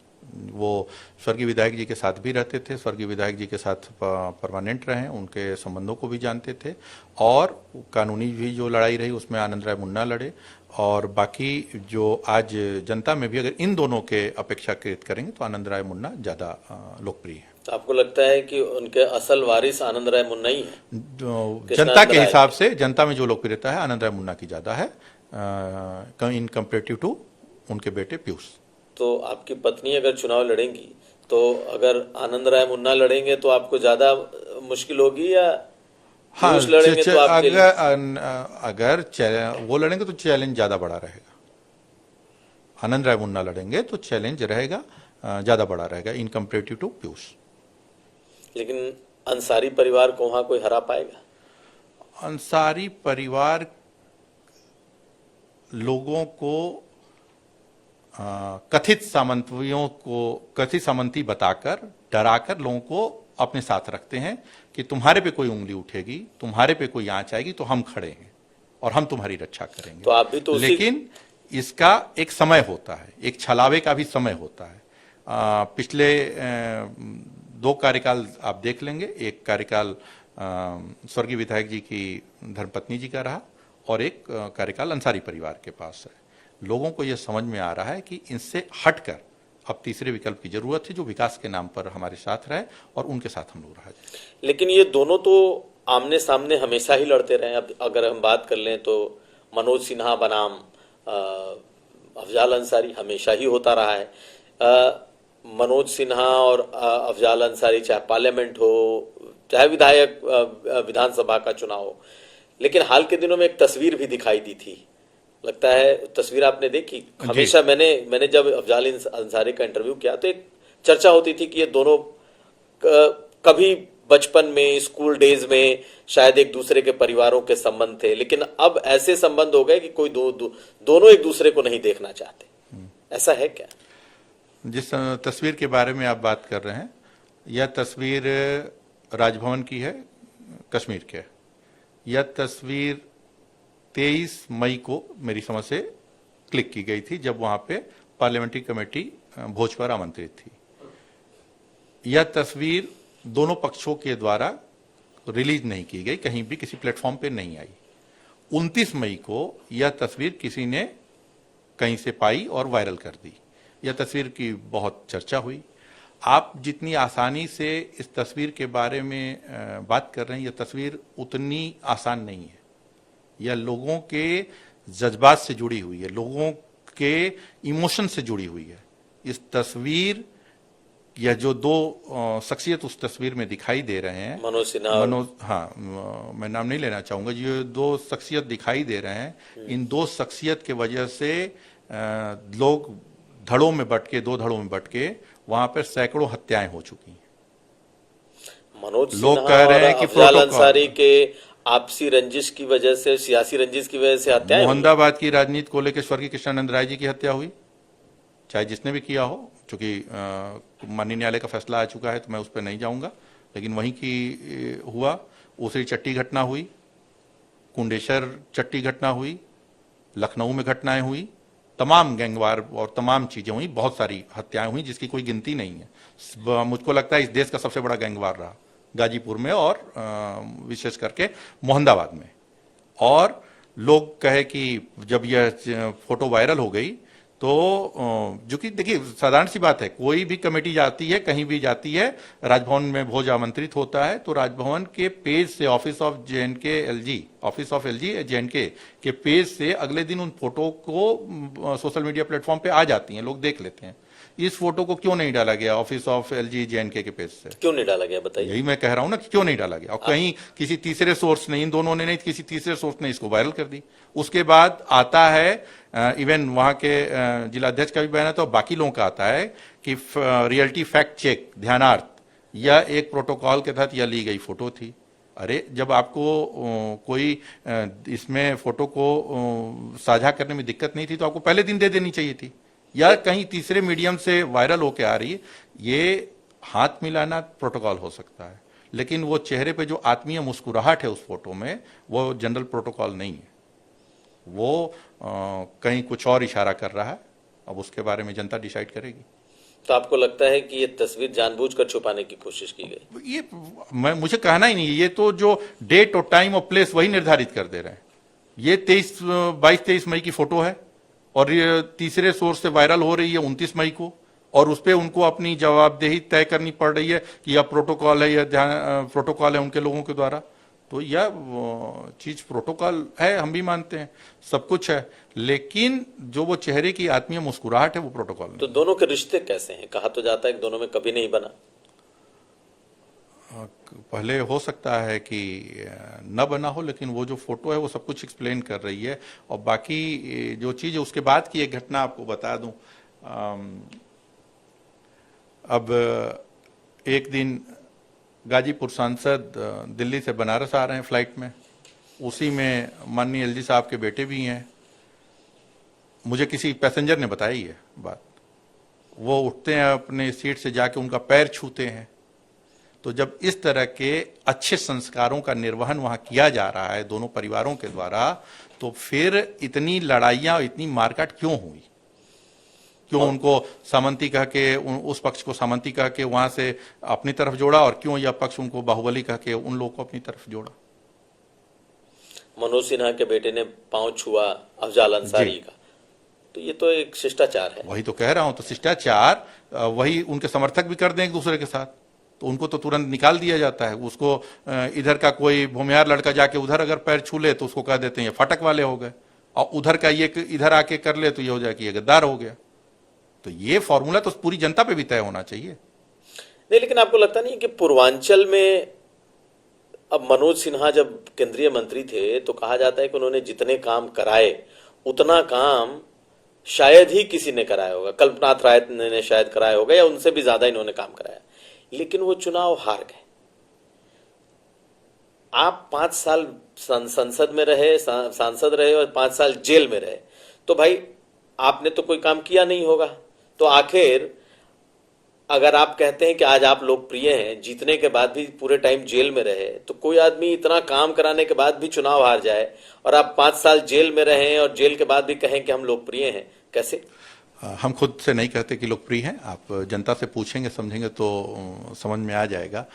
वो स्वर्गीय विधायक जी के साथ भी रहते थे, स्वर्गीय विधायक जी के साथ परमानेंट रहे, उनके संबंधों को भी जानते थे, और कानूनी भी जो लड़ाई रही उसमें आनंद राय मुन्ना लड़े। और बाकी जो आज जनता में भी अगर इन दोनों के अपेक्षाकृत करेंगे तो आनंद राय मुन्ना ज्यादा लोकप्रिय है। तो आपको लगता है कि उनके असल वारिस आनंद राय मुन्ना ही है? जनता के हिसाब से जनता में जो लोकप्रियता है आनंद राय मुन्ना की ज्यादा है इन कंपेरेटिव टू उनके बेटे पीयूष। तो आपकी पत्नी अगर चुनाव लड़ेंगी, तो अगर आनंद राय मुन्ना लड़ेंगे तो आपको ज्यादा मुश्किल होगी, या हाँ, लड़ेंगे तो आपके लिए? अगर वो लड़ेंगे तो चैलेंज ज्यादा बड़ा रहेगा। आनंद राय मुन्ना लड़ेंगे तो चैलेंज रहेगा ज्यादा बड़ा रहेगा इन कंपेरेटिव टू पीयूष। लेकिन अंसारी परिवार को वहां कोई हरा पाएगा? अंसारी परिवार लोगों को कथित सामंती बताकर, डराकर लोगों को अपने साथ रखते हैं कि तुम्हारे पे कोई उंगली उठेगी, तुम्हारे पे कोई आंच आएगी तो हम खड़े हैं और हम तुम्हारी रक्षा करेंगे। तो आप भी तो लेकिन इसका एक समय होता है, एक छलावे का भी समय होता है। पिछले 2 कार्यकाल आप देख लेंगे, एक कार्यकाल स्वर्गीय विधायक जी की धर्मपत्नी जी का रहा और एक कार्यकाल अंसारी परिवार के पास है। लोगों को यह समझ में आ रहा है कि इनसे हटकर अब तीसरे विकल्प की जरूरत है जो विकास के नाम पर हमारे साथ रहे और उनके साथ हम लोग रह जाए। लेकिन ये दोनों तो आमने सामने हमेशा ही लड़ते रहे। अब अगर हम बात कर लें तो मनोज सिन्हा बनाम अफजाल अंसारी हमेशा ही होता रहा है। मनोज सिन्हा और अफजाल अंसारी चाहे पार्लियामेंट हो, चाहे विधानसभा का चुनाव हो, लेकिन हाल के दिनों में एक तस्वीर भी दिखाई दी थी, लगता है तस्वीर आपने देखी। हमेशा मैंने जब अफजाल अंसारी का इंटरव्यू किया तो एक चर्चा होती थी कि ये दोनों कभी बचपन में, स्कूल डेज में शायद एक दूसरे के परिवारों के संबंध थे, लेकिन अब ऐसे संबंध हो गए कि कोई दोनों एक दूसरे को नहीं देखना चाहते। ऐसा है क्या? जिस तस्वीर के बारे में आप बात कर रहे हैं, यह तस्वीर राजभवन की है, कश्मीर के। यह तस्वीर 23 मई को मेरी समझ से क्लिक की गई थी, जब वहां पे पार्लियामेंट्री कमेटी भोज पर आमंत्रित थी। यह तस्वीर दोनों पक्षों के द्वारा रिलीज नहीं की गई, कहीं भी किसी प्लेटफॉर्म पे नहीं आई। 29 मई को यह तस्वीर किसी ने कहीं से पाई और वायरल कर दी। यह तस्वीर की बहुत चर्चा हुई। आप जितनी आसानी से इस तस्वीर के बारे में बात कर रहे हैं, यह तस्वीर उतनी आसान नहीं है। यह लोगों के जज्बात से जुड़ी हुई है, लोगों के इमोशन से जुड़ी हुई है। इस तस्वीर, यह जो 2 शख्सियत उस तस्वीर में दिखाई दे रहे हैं, मनोज सिन्हा, मैं नाम नहीं लेना चाहूंगा, जो 2 शख्सियत दिखाई दे रहे हैं, इन 2 शख्सियत के वजह से लोग 2 धड़ों में बट के वहां पर सैकड़ों हत्याएं हो चुकी हैं। मनोज लोग कह रहे हैं कि अफजाल अंसारी के आपसी रंजिश की वजह से, सियासी रंजिश की वजह से हत्याएं। मोहम्मदाबाद की राजनीति को लेकर स्वर्गीय कृष्णानंद राय जी की हत्या हुई, चाहे जिसने भी किया हो, चूंकि माननीय न्यायालय का फैसला आ चुका है तो मैं उस पर नहीं जाऊंगा, लेकिन वहीं की हुआ। ऊसरी चट्टी घटना हुई, कुंडेश्वर चट्टी घटना हुई, लखनऊ में घटनाएं हुई, तमाम गैंगवार और तमाम चीजें हुई, बहुत सारी हत्याएं हुई जिसकी कोई गिनती नहीं है। मुझको लगता है इस देश का सबसे बड़ा गैंगवार रहा गाजीपुर में और विशेष करके मोहम्मदाबाद में। और लोग कहे कि जब यह फोटो वायरल हो गई तो जो कि देखिए साधारण सी बात है, कोई भी कमेटी जाती है, कहीं भी जाती है, राजभवन में भोज आमंत्रित होता है तो राजभवन के पेज से ऑफिस ऑफ एलजी जे&के के पेज से अगले दिन उन फोटो को सोशल मीडिया प्लेटफॉर्म पे आ जाती हैं, लोग देख लेते हैं। इस फोटो को क्यों नहीं डाला गया ऑफिस ऑफ एलजी जे&के के पेज से? क्यों नहीं डाला गया बताइए? यही मैं कह रहा हूं ना कि क्यों नहीं डाला गया। और कहीं किसी तीसरे सोर्स ने, इन दोनों ने नहीं, किसी तीसरे सोर्स ने इसको वायरल कर दी। उसके बाद आता है इवन वहां के जिलाध्यक्ष का भी बयान है, तो बाकी लोगों का आता है कि रियलिटी फैक्ट चेक ध्यानार्थ यह एक प्रोटोकॉल के तहत यह ली गई फोटो थी। अरे जब आपको कोई इसमें फोटो को साझा करने में दिक्कत नहीं थी तो आपको पहले दिन दे देनी चाहिए थी, या कहीं तीसरे मीडियम से वायरल होके आ रही है। ये हाथ मिलाना प्रोटोकॉल हो सकता है, लेकिन वो चेहरे पे जो आत्मीय मुस्कुराहट है उस फोटो में, वो जनरल प्रोटोकॉल नहीं है। वो कहीं कुछ और इशारा कर रहा है। अब उसके बारे में जनता डिसाइड करेगी। तो आपको लगता है कि ये तस्वीर जानबूझकर छुपाने की कोशिश की गई? ये मुझे कहना ही नहीं है, ये तो जो डेट और टाइम और प्लेस वही निर्धारित कर दे रहे हैं। ये 22-23 मई की फोटो है और ये तीसरे सोर्स से वायरल हो रही है 29 मई को, और उस पर उनको अपनी जवाबदेही तय करनी पड़ रही है कि यह प्रोटोकॉल है, यह प्रोटोकॉल है उनके लोगों के द्वारा। तो यह चीज प्रोटोकॉल है, हम भी मानते हैं, सब कुछ है, लेकिन जो वो चेहरे की आत्मीय मुस्कुराहट है वो प्रोटोकॉल नहीं। तो दोनों के रिश्ते कैसे हैं? कहा तो जाता है कि दोनों में कभी नहीं बना। पहले हो सकता है कि न बना हो, लेकिन वो जो फोटो है वो सब कुछ एक्सप्लेन कर रही है। और बाकी जो चीज है उसके बाद की एक घटना आपको बता दूं। अब एक दिन गाजीपुर सांसद दिल्ली से बनारस आ रहे हैं फ्लाइट में, उसी में माननीय एलजी साहब के बेटे भी हैं। मुझे किसी पैसेंजर ने बताई है बात। वो उठते हैं अपने सीट से जाके उनका पैर छूते हैं। तो जब इस तरह के अच्छे संस्कारों का निर्वहन वहां किया जा रहा है दोनों परिवारों के द्वारा, तो फिर इतनी लड़ाइयां, इतनी मारकाट क्यों हुई? क्यों उनको सामंती कह के, उस पक्ष को सामंती कह के वहां से अपनी तरफ जोड़ा, और क्यों यह पक्ष उनको बाहुबली कह के उन लोगों को अपनी तरफ जोड़ा? मनोज सिन्हा के बेटे ने पांव छुआ अफजाल अंसारी का, तो ये तो एक शिष्टाचार है। वही तो कह रहा हूं, तो शिष्टाचार वही उनके समर्थक भी कर दें एक दूसरे के साथ, तो उनको तो तुरंत निकाल दिया जाता है। उसको इधर का कोई भूमिहार लड़का जाके उधर अगर पैर छू ले तो उसको कह देते हैं ये फाटक वाले हो गए, और उधर का ये इधर आके कर ले तो ये हो जाए कि ये गद्दार हो गया। तो ये फॉर्मूला तो पूरी जनता पे भी तय होना चाहिए। नहीं, लेकिन आपको लगता नहीं कि पूर्वांचल में अब मनोज सिन्हा जब केंद्रीय मंत्री थे तो कहा जाता है कि उन्होंने जितने काम कराए उतना काम शायद ही किसी ने कराया होगा, कल्पनाथ राय ने शायद कराया होगा, या उनसे भी ज्यादा इन्होंने काम कराया, लेकिन वो चुनाव हार गए। आप 5 साल संसद में रहे, सांसद रहे, और 5 साल जेल में रहे, तो भाई आपने तो कोई काम किया नहीं होगा। तो आखिर अगर आप कहते हैं कि आज आप लोकप्रिय हैं, जीतने के बाद भी पूरे टाइम जेल में रहे, तो कोई आदमी इतना काम कराने के बाद भी चुनाव हार जाए और आप 5 साल जेल में रहे और जेल के बाद भी कहें कि हम लोकप्रिय हैं, कैसे? हम खुद से नहीं कहते कि लोकप्रिय हैं। आप जनता से पूछेंगे, समझेंगे तो समझ में आ जाएगा।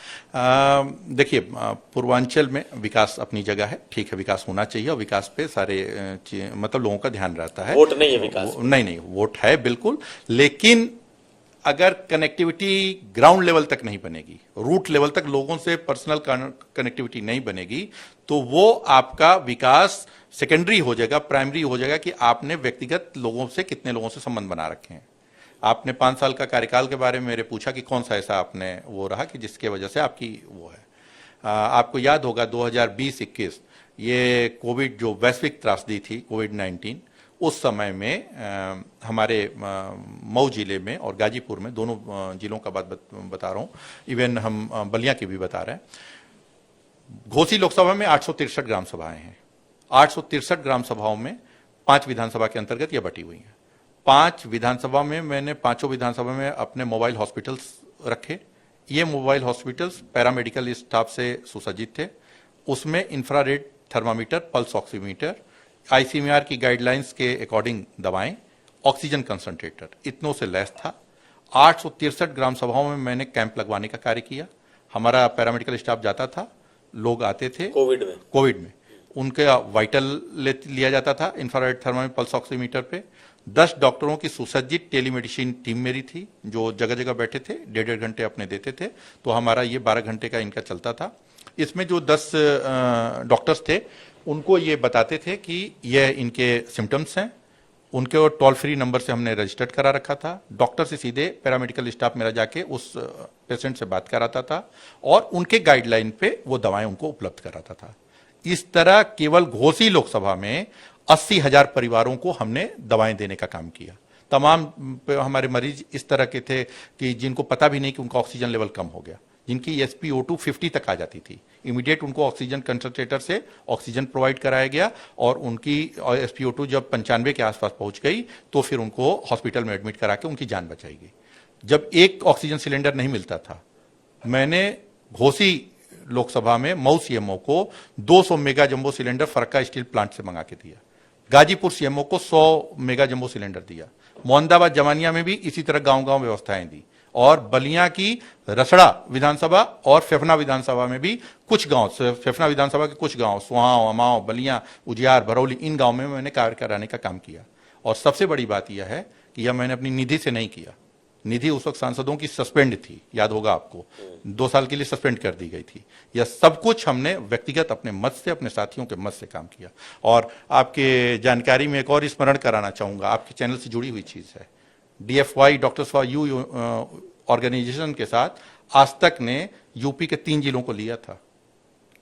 देखिए, पूर्वांचल में विकास अपनी जगह है, ठीक है, विकास होना चाहिए, और विकास पे सारे मतलब लोगों का ध्यान रहता है। वोट नहीं है विकास? नहीं, वोट है बिल्कुल, लेकिन अगर कनेक्टिविटी ग्राउंड लेवल तक नहीं बनेगी, रूट लेवल तक लोगों से पर्सनल कनेक्टिविटी नहीं बनेगी, तो वो आपका विकास सेकेंडरी हो जाएगा, प्राइमरी हो जाएगा कि आपने व्यक्तिगत लोगों से कितने लोगों से संबंध बना रखे हैं। आपने 5 साल का कार्यकाल के बारे में मेरे पूछा कि कौन सा ऐसा आपने वो रहा कि जिसके वजह से आपकी वो है। आपको याद होगा 2020-21 ये कोविड जो वैश्विक त्रासदी थी, कोविड-19, उस समय में हमारे मऊ जिले में और गाजीपुर में, दोनों जिलों का बात बता रहा हूं, इवन हम बलिया की भी बता रहे हैं। घोसी लोकसभा में 863 ग्राम सभाएं हैं। 863 ग्राम सभाओं में 5 विधानसभा के अंतर्गत यह बटी हुई हैं। 5 विधानसभा में मैंने 5 विधानसभा में अपने मोबाइल हॉस्पिटल्स रखे। ये मोबाइल हॉस्पिटल्स पैरामेडिकल स्टाफ से सुसज्जित थे। उसमें infrared thermometer, pulse oximeter, ICMR की गाइडलाइंस के अकॉर्डिंग दवाएं, ऑक्सीजन कंसंट्रेटर, इतनों से लैस था। 863 ग्राम सभाओं में मैंने कैंप लगवाने का कार्य किया। हमारा पैरामेडिकल स्टाफ जाता था, लोग आते थे कोविड में उनका वाइटल लिया जाता था इंफ्रारेड थर्मामीटर, पल्स ऑक्सीमीटर पे। 10 डॉक्टरों की सुसज्जित टेलीमेडिसिन टीम मेरी थी, जो जगह जगह बैठे थे, 1.5 घंटे अपने देते थे। तो हमारा ये 12 घंटे का इनका चलता था। इसमें जो 10 डॉक्टर्स थे उनको ये बताते थे कि ये इनके सिम्टम्स हैं। उनके टोल फ्री नंबर से हमने रजिस्टर्ड करा रखा था। डॉक्टर से सीधे पैरामेडिकल स्टाफ मेरा जाके उस पेशेंट से बात कराता था और उनके गाइडलाइन पे वो दवाएं उनको उपलब्ध कराता था। इस तरह केवल घोसी लोकसभा में 80,000 परिवारों को हमने दवाएं देने का काम किया। तमाम हमारे मरीज इस तरह के थे कि जिनको पता भी नहीं कि उनका ऑक्सीजन लेवल कम हो गया, जिनकी SpO2 50 तक आ जाती थी। इमीडिएट उनको ऑक्सीजन कंसंट्रेटर से ऑक्सीजन प्रोवाइड कराया गया और उनकी SpO2 जब 95 के आसपास पहुंच गई तो फिर उनको हॉस्पिटल में एडमिट करा के उनकी जान बचाई गई। जब एक ऑक्सीजन सिलेंडर नहीं मिलता था, मैंने घोसी लोकसभा में मऊ CMO को 200 mega jumbo cylinder Farakka steel plant से मंगा के दिया। गाजीपुर CMO को 100 मेगा जंबो सिलेंडर दिया। मोहम्मदाबाद जमानिया में भी इसी तरह गांव-गांव व्यवस्थाएं दी। और बलिया की रसड़ा विधानसभा और फेफना विधानसभा में भी कुछ गांव, फेफना विधानसभा के कुछ गांव, सुहाव, अमाव, बलिया, उजियार, भरौली, इन गांव में मैंने कार्य कराने का काम किया। और सबसे बड़ी बात यह है कि यह मैंने अपनी निधि से नहीं किया। निधि उस वक्त सांसदों की सस्पेंड थी, याद होगा आपको, 2 साल के लिए सस्पेंड कर दी गई थी। यह सब कुछ हमने व्यक्तिगत अपने मत से, अपने साथियों के मत से काम किया। और आपके जानकारी में एक और स्मरण कराना चाहूंगा, आपके चैनल से जुड़ी हुई चीज है। DFY doctors for you organization के साथ आज तक ने यूपी के 3 जिलों को लिया था।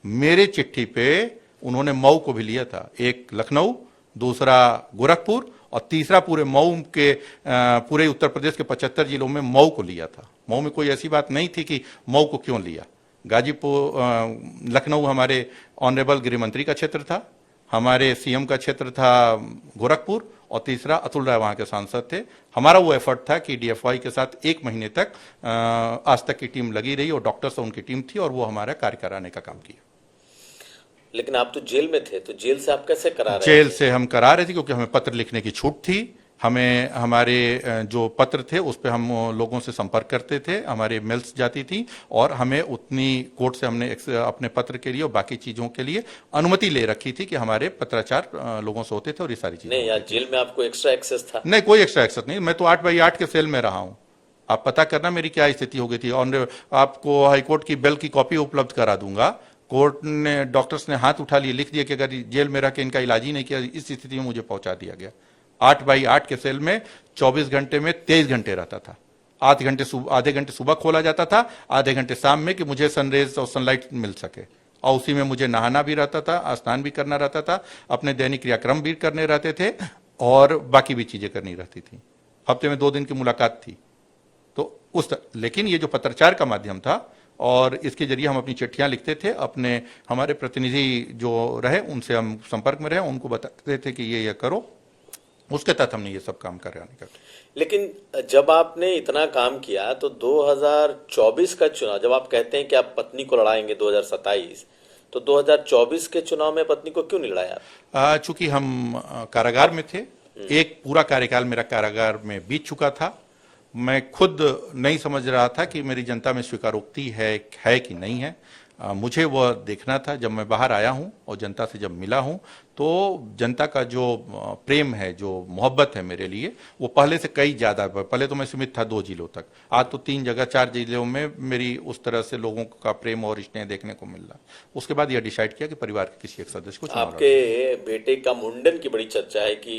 मेरे चिट्ठी पे उन्होंने मऊ को भी लिया था, एक लखनऊ, दूसरा गोरखपुर और तीसरा पूरे मऊ के पूरे उत्तर प्रदेश के 75 जिलों में मऊ को लिया था। मऊ में कोई ऐसी बात नहीं थी कि मऊ को क्यों लिया। गाजीपुर, लखनऊ हमारे ऑनरेबल गृह मंत्री का क्षेत्र था, हमारे सीएम का क्षेत्र था गोरखपुर, और तीसरा अतुल राय वहां के सांसद थे। हमारा वो एफर्ट था कि डीएफवाई के साथ 1 महीने तक आज तक की टीम लगी रही और डॉक्टर्स उनकी टीम थी और वो हमारा कार्य कराने का काम किया। लेकिन आप तो जेल में थे, तो जेल से आप कैसे करा रहे जेल थे? से हम करा रहे थे क्योंकि हमें पत्र लिखने की छूट थी। हमें हमारे जो पत्र थे उस पे हम लोगों से संपर्क करते थे, हमारे मेल्स जाती थी और हमें उतनी कोर्ट से हमने अपने पत्र के लिए और बाकी चीजों के लिए अनुमति ले रखी थी कि हमारे पत्राचार लोगों से होते थे और ये सारी चीजें नहीं यार, जेल में आपको एक्स्ट्रा एक्सेस था? नहीं, कोई एक्स्ट्रा एक्सेस नहीं। मैं तो 8x8 के सेल में रहा हूं। आप पता करना मेरी क्या स्थिति हो गई थी, और आपको हाईकोर्ट की बेल की कॉपी उपलब्ध करा दूंगा। कोर्ट ने, डॉक्टर्स ने हाथ उठा लिए, लिख दिया कि अगर जेल में रह के इनका इलाज ही नहीं किया, इस स्थिति में मुझे पहुंचा दिया गया। 8x8 के सेल में 24 घंटे में 23 घंटे रहता था। आधे घंटे सुबह खोला जाता था, आधे घंटे शाम में, कि मुझे सनरेज और सनलाइट मिल सके, और उसी में मुझे नहाना भी रहता था, स्नान भी करना रहता था, अपने दैनिक क्रियाक्रम भी करने रहते थे और बाकी भी चीजें करनी रहती थी। हफ्ते में 2 दिन की मुलाकात थी। तो लेकिन ये जो पत्राचार का माध्यम था और इसके जरिए हम अपनी चिट्ठियां लिखते थे, अपने हमारे प्रतिनिधि जो रहे उनसे हम संपर्क में रहे, उनको बताते थे कि ये करो, उसके तहत हमने ये सब काम कराने का। लेकिन जब आपने इतना काम किया तो 2024 का चुनाव, जब आप कहते हैं कि आप पत्नी को लड़ाएंगे 2027, तो 2024 के चुनाव में पत्नी को क्यों नहीं लड़ाया? चूंकि हम कारागार में थे, एक पूरा कार्यकाल मेरा कारागार में बीत चुका था। मैं खुद नहीं समझ रहा था कि मेरी जनता में स्वीकारोक्ति है कि नहीं है। मुझे वह देखना था। जब मैं बाहर आया हूं और जनता से जब मिला हूं तो जनता का जो प्रेम है, जो मोहब्बत है मेरे लिए, वो पहले से कई ज्यादा। पहले तो मैं सीमित था 2 जिलों तक, आज तो 3 जगह 4 जिलों में मेरी उस तरह से लोगों का प्रेम और स्नेह देखने को मिल रहा। उसके बाद यह डिसाइड किया कि परिवार के किसी एक सदस्य को चुनाव लड़ना। आपके बेटे का मुंडन की बड़ी चर्चा है कि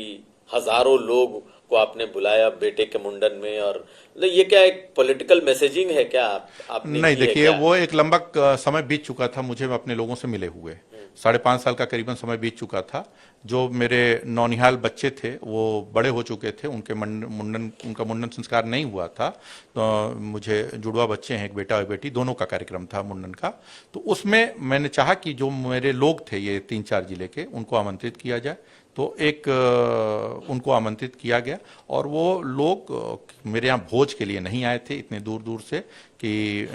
हजारों लोग को आपने बुलाया बेटे के मुंडन में, और मतलब ये क्या एक पॉलिटिकल मैसेजिंग है क्या आपने? नहीं, देखिए, वो एक लंबा समय बीत चुका था मुझे अपने लोगों से मिले हुए। 5.5 साल का करीबन समय बीत चुका था। जो मेरे नौनिहाल बच्चे थे वो बड़े हो चुके थे, उनका मुंडन संस्कार नहीं हुआ था। तो मुझे जुड़वा बच्चे हैं, एक बेटा और बेटी, दोनों का कार्यक्रम था मुंडन का। तो उसमें मैंने चाहा कि जो मेरे लोग थे ये 3-4 जिले के, उनको आमंत्रित किया जाए। तो उनको आमंत्रित किया गया और वो लोग मेरे यहाँ भोज के लिए नहीं आए थे इतने दूर दूर से कि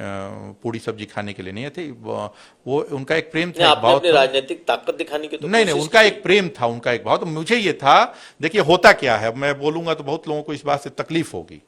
पूरी सब्जी खाने के लिए नहीं आए थे। वो उनका एक प्रेम था, आपने अपनी राजनीतिक ताकत दिखाने की तो नहीं, उनका एक प्रेम था, उनका एक भाव। तो मुझे ये था, देखिए होता क्या है, मैं बोलूंगा तो बहुत लोगों को इस बात से तकलीफ होगी।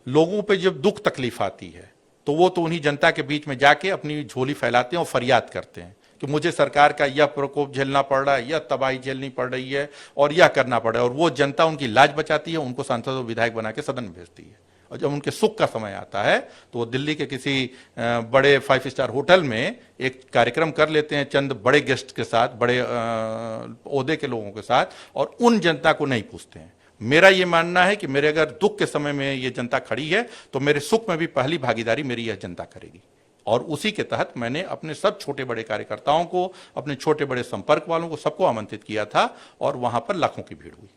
लोगों पे जब दुख तकलीफ आती है तो वो तो उन्हीं जनता के बीच में जाके अपनी झोली फैलाते हैं और फरियाद करते हैं कि मुझे सरकार का यह प्रकोप झेलना पड़ रहा है, यह तबाही झेलनी पड़ रही है और यह करना पड़ रहा है। और वो जनता उनकी लाज बचाती है, उनको सांसद और विधायक बना के सदन में भेजती है। और जब उनके सुख का समय आता है तो वो दिल्ली के किसी बड़े 5 स्टार होटल में एक कार्यक्रम कर लेते हैं चंद बड़े गेस्ट के साथ, बड़े ओहदे के लोगों के साथ, और उन जनता को नहीं पूछते हैं। मेरा ये मानना है कि मेरे अगर दुख के समय में ये जनता खड़ी है तो मेरे सुख में भी पहली भागीदारी मेरी यह जनता करेगी। और उसी के तहत मैंने अपने सब छोटे बड़े कार्यकर्ताओं को, अपने छोटे बड़े संपर्क वालों को, सबको आमंत्रित किया था और वहां पर लाखों की भीड़ हुई।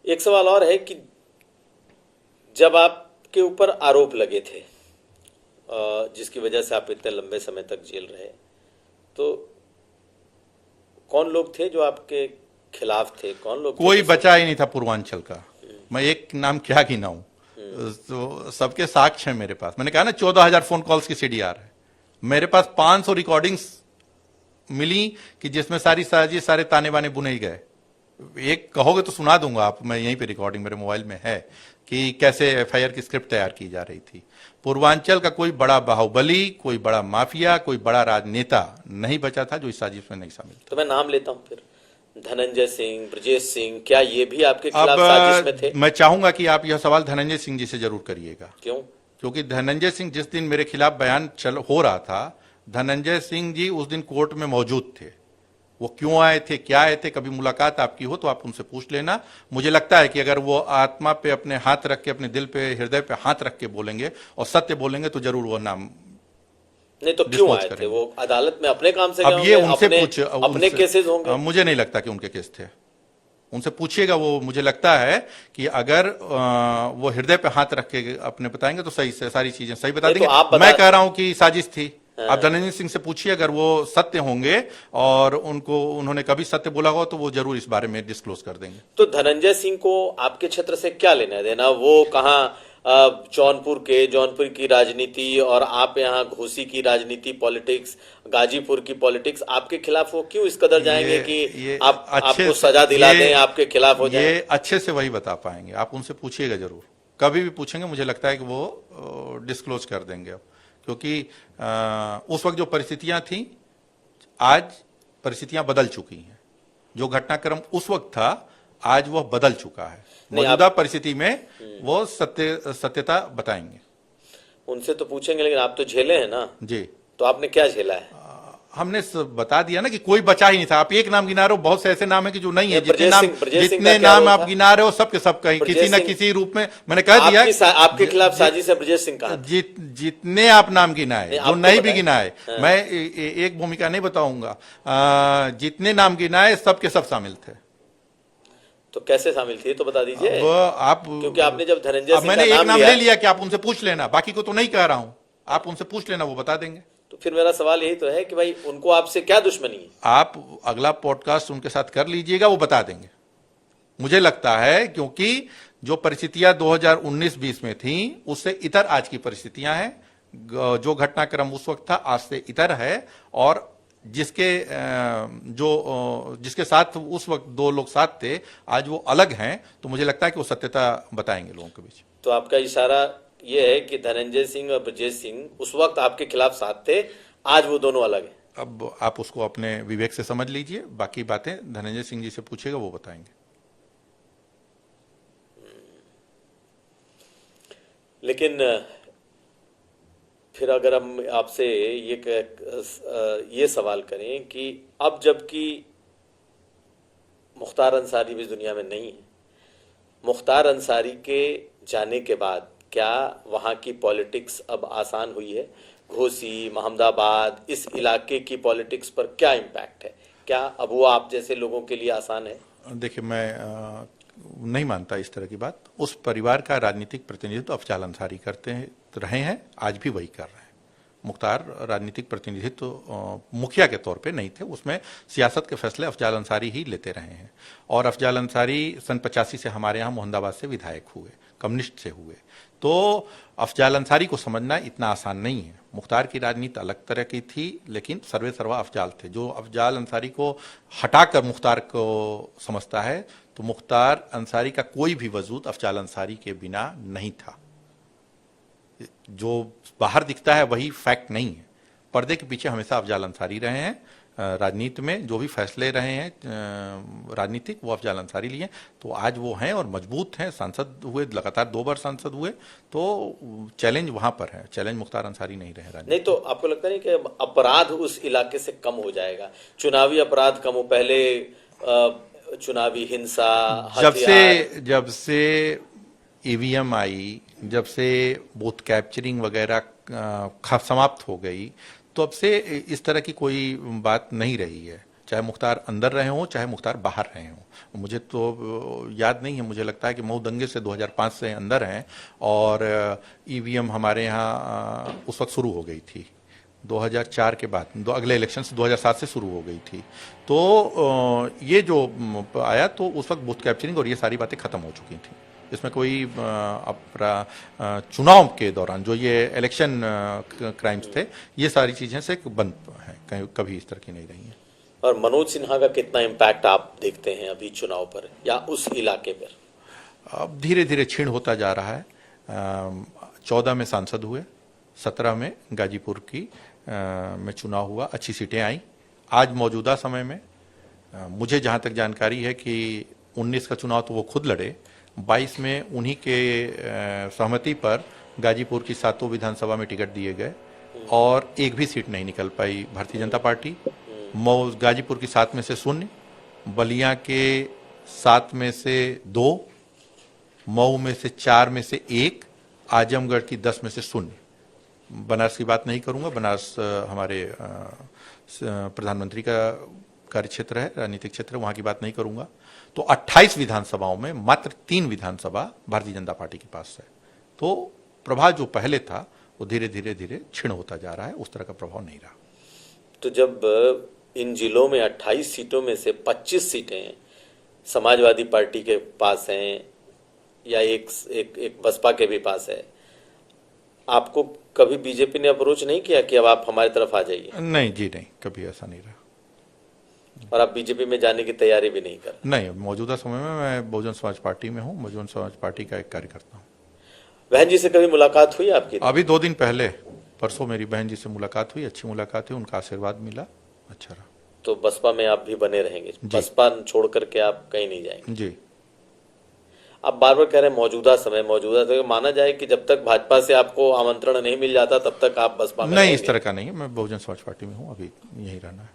एक सवाल और है कि जब आपके ऊपर आरोप लगे थे जिसकी वजह से आप इतने लंबे समय तक जेल रहे, तो कौन लोग थे जो आपके खिलाफ थे? कौन लोग? कोई बचा ही नहीं था पूर्वांचल का। मैं एक नाम क्या गिनाऊं, तो सबके साक्ष्य हैं मेरे पास। मैंने कहा ना 14,000 फोन कॉल्स की सीडीआर है मेरे पास। 500 रिकॉर्डिंग्स मिली कि जिसमें सारी साजिश, सारे ताने बाने बुने ही गए। एक कहोगे तो सुना दूंगा आप, मैं यहीं पे रिकॉर्डिंग मेरे मोबाइल में है कि कैसे एफआईआर की स्क्रिप्ट तैयार की जा रही थी। पूर्वांचल का कोई बड़ा बाहुबली, कोई बड़ा माफिया, कोई बड़ा राजनेता नहीं बचा था जो इस साजिश में नहीं शामिल था। तो मैं नाम लेता हूं फिर, धनंजय सिंह, ब्रजेश सिंह, क्या ये भी आपके खिलाफ साजिश में थे? मैं चाहूंगा कि आप यह सवाल धनंजय सिंह जी से जरूर करिएगा। क्यों? क्योंकि धनंजय सिंह जिस दिन मेरे खिलाफ बयान हो रहा था, धनंजय सिंह जी उस दिन कोर्ट में मौजूद थे। वो क्यों आए थे, क्या आए थे, कभी मुलाकात आपकी हो तो आप उनसे पूछ लेना। मुझे लगता है कि अगर वो आत्मा पे अपने हाथ रख के, अपने दिल पे, हृदय पे हाथ रख के बोलेंगे और सत्य बोलेंगे तो जरूर वो नाम। नहीं तो क्यों आए थे वो? अदालत में अपने काम से अब ये उनसे अपने केसेस होंगे? मुझे नहीं लगता कि उनके केस थे, उनसे पूछिएगा। वो मुझे लगता है कि अगर वो हृदय पे हाथ रख के अपने बताएंगे तो सही से सारी चीजें सही बता देंगे। मैं कह रहा हूं कि साजिश थी, आप धनंजय सिंह से पूछिए, अगर वो सत्य होंगे और उन्होंने कभी सत्य बोला हो तो वो जरूर इस बारे में डिस्क्लोज कर देंगे। तो धनंजय सिंह को आपके क्षेत्र से क्या लेना देना? वो कहाँ जौनपुर की राजनीति और आप यहाँ घोसी की राजनीति, पॉलिटिक्स, गाजीपुर की पॉलिटिक्स, आपके खिलाफ वो क्यों इस कदर जाएंगे कि आपको सजा दिला दें, आपके खिलाफ हो जाए? ये अच्छे से वही बता पाएंगे, आप उनसे पूछिएगा जरूर, कभी भी पूछेंगे मुझे लगता है कि वो डिस्क्लोज कर देंगे अब, क्योंकि उस वक्त जो परिस्थितियां थी, आज परिस्थितियां बदल चुकी हैं। जो घटनाक्रम उस वक्त था आज वह बदल चुका है। मौजूदा परिस्थिति में वो सत्यता बताएंगे। उनसे तो पूछेंगे, लेकिन आप तो झेले हैं ना जी। तो आपने क्या झेला है? हमने बता दिया ना कि कोई बचा ही नहीं था। आप एक नाम गिना रहे हो, बहुत से ऐसे नाम है कि जो नहीं है। जितने नाम आप गिना रहे हो सबके सब कहीं किसी न किसी रूप में, मैंने कह दिया आपके खिलाफ साजिश है। ब्रजेश सिंह कहा जितने आप नाम गिनाए, जो नहीं भी गिनाए, मैं एक भूमिका नहीं बताऊंगा, जितने नाम गिनाए सबके सब शामिल थे। तो कैसे शामिल थे तो बता दीजिए। आप, क्योंकि आपने जब धनंजय सिंह मैंने एक नाम ले लिया कि आप उनसे पूछ लेना, बाकी को तो नहीं कह रहा हूं, आप उनसे पूछ लेना, वो बता देंगे। तो फिर मेरा सवाल यही तो है कि भाई उनको आपसे क्या दुश्मनी है? आप अगला पॉडकास्ट उनके साथ कर लीजिएगा, वो बता देंगे। मुझे लगता है क्योंकि जो परिस्थितियां 2019-20 में थी उससे इतर आज की परिस्थितियां हैं। जो घटनाक्रम उस वक्त था आज से इतर है, और जिसके साथ उस वक्त दो लोग साथ थे आज वो अलग हैं। तो मुझे लगता है कि वो सत्यता बताएंगे लोगों के बीच। तो आपका इशारा ये है कि धनंजय सिंह और ब्रजेश सिंह उस वक्त आपके खिलाफ साथ थे, आज वो दोनों अलग हैं। अब आप उसको अपने विवेक से समझ लीजिए, बाकी बातें धनंजय सिंह जी से पूछिएगा, वो बताएंगे। लेकिन फिर अगर हम आपसे ये सवाल करें कि अब जबकि मुख्तार अंसारी भी दुनिया में नहीं है, मुख्तार अंसारी के जाने के बाद क्या वहाँ की पॉलिटिक्स अब आसान हुई है? घोसी, महमदाबाद, इस इलाके की पॉलिटिक्स पर क्या इम्पैक्ट है? क्या अब वो आप जैसे लोगों के लिए आसान है? देखिए, मैं नहीं मानता इस तरह की बात। उस परिवार का राजनीतिक प्रतिनिधित्व अफजाल अंसारी करते रहे हैं, आज भी वही कर रहे हैं। मुख्तार राजनीतिक प्रतिनिधित्व मुखिया के तौर पे नहीं थे, उसमें सियासत के फैसले अफजाल अंसारी ही लेते रहे हैं। और अफजाल अंसारी सन 85 से हमारे यहाँ मोहम्मदाबाद से विधायक हुए, कम्युनिस्ट से हुए। तो अफजाल अंसारी को समझना इतना आसान नहीं है। मुख्तार की राजनीति अलग तरह की थी, लेकिन सर्वे सर्वा अफजाल थे। जो अफजाल अंसारी को हटाकर मुख्तार को समझता है, तो मुख्तार अंसारी का कोई भी वजूद अफजाल अंसारी के बिना नहीं था। जो बाहर दिखता है वही फैक्ट नहीं है। पर्दे के पीछे हमेशा अफजाल अंसारी रहे हैं। राजनीति में जो भी फैसले रहे हैं राजनीतिक, वो अफजाल अंसारी लिए। तो आज वो हैं और मजबूत हैं, सांसद हुए, लगातार 2 बार सांसद हुए। तो चैलेंज वहां पर है, चैलेंज मुख्तार अंसारी नहीं रहे। नहीं तो आपको लगता नहीं कि अपराध उस इलाके से कम हो जाएगा? चुनावी अपराध कम हो, पहले चुनावी हिंसा, जब से ईवीएम आई, जब से बूथ कैप्चरिंग वगैरह समाप्त हो गई, तो अब से इस तरह की कोई बात नहीं रही है। चाहे मुख्तार अंदर रहे हों, चाहे मुख्तार बाहर रहे हों। मुझे तो याद नहीं है, मुझे लगता है कि मऊ दंगे से 2005 से अंदर हैं, और ईवीएम हमारे यहाँ उस वक्त शुरू हो गई थी 2004 के बाद। अगले इलेक्शन से 2007 से शुरू हो गई थी। तो ये जो आया तो उस वक्त बूथ कैप्चरिंग और ये सारी बातें खत्म हो चुकी थी। इसमें कोई चुनाव के दौरान जो ये इलेक्शन क्राइम्स थे, ये सारी चीजें से बंद हैं, कभी इस तरह की नहीं रही हैं। और मनोज सिन्हा का कितना इम्पैक्ट आप देखते हैं अभी चुनाव पर या उस इलाके पर? अब धीरे धीरे क्षीण होता जा रहा है। 14 में सांसद हुए, 17 में गाजीपुर की में चुनाव हुआ, अच्छी सीटें आई। आज मौजूदा समय में मुझे जहां तक जानकारी है कि 19 का चुनाव तो वो खुद लड़े, 22 में उन्हीं के सहमति पर गाजीपुर की 7 विधानसभा में टिकट दिए गए, और एक भी सीट नहीं निकल पाई भारतीय जनता पार्टी। मऊ गाजीपुर की 7 में से 0, बलिया के 7 में से 2, मऊ में से 4 में से 1, आजमगढ़ की 10 में से 0। बनारस की बात नहीं करूंगा, बनारस हमारे प्रधानमंत्री का कार्य क्षेत्र है, राजनीतिक क्षेत्र, वहां की बात नहीं करूंगा। तो 28 विधानसभाओं में मात्र 3 विधानसभा भारतीय जनता पार्टी के पास है। तो प्रभाव जो पहले था वो धीरे धीरे धीरे क्षीण होता जा रहा है, उस तरह का प्रभाव नहीं रहा। तो जब इन जिलों में 28 सीटों में से 25 सीटें समाजवादी पार्टी के पास हैं या एक बसपा के भी पास है, आपको कभी बीजेपी ने अप्रोच नहीं किया कि अब आप हमारी तरफ आ जाइए? नहीं जी, नहीं, कभी ऐसा नहीं रहा। और आप बीजेपी में जाने की तैयारी भी नहीं कर? नहीं, मौजूदा समय में मैं बहुजन समाज पार्टी में हूँ, बहुजन समाज पार्टी का एक कार्यकर्ता हूँ। बहन जी से कभी मुलाकात हुई आपकी? अभी 2 दिन पहले, परसों मेरी बहन जी से मुलाकात हुई, अच्छी मुलाकात हुई, उनका आशीर्वाद मिला, अच्छा रहा। तो बसपा में आप भी बने रहेंगे, बसपा छोड़ करके आप कहीं नहीं जाएंगे? जी। आप बार बार कह रहे हैं मौजूदा समय, माना जाए कि जब तक भाजपा से आपको आमंत्रण नहीं मिल जाता तब तक आप बसपा में नहीं, इस तरह का नहीं है, मैं बहुजन समाज पार्टी में हूँ, अभी यही रहना है।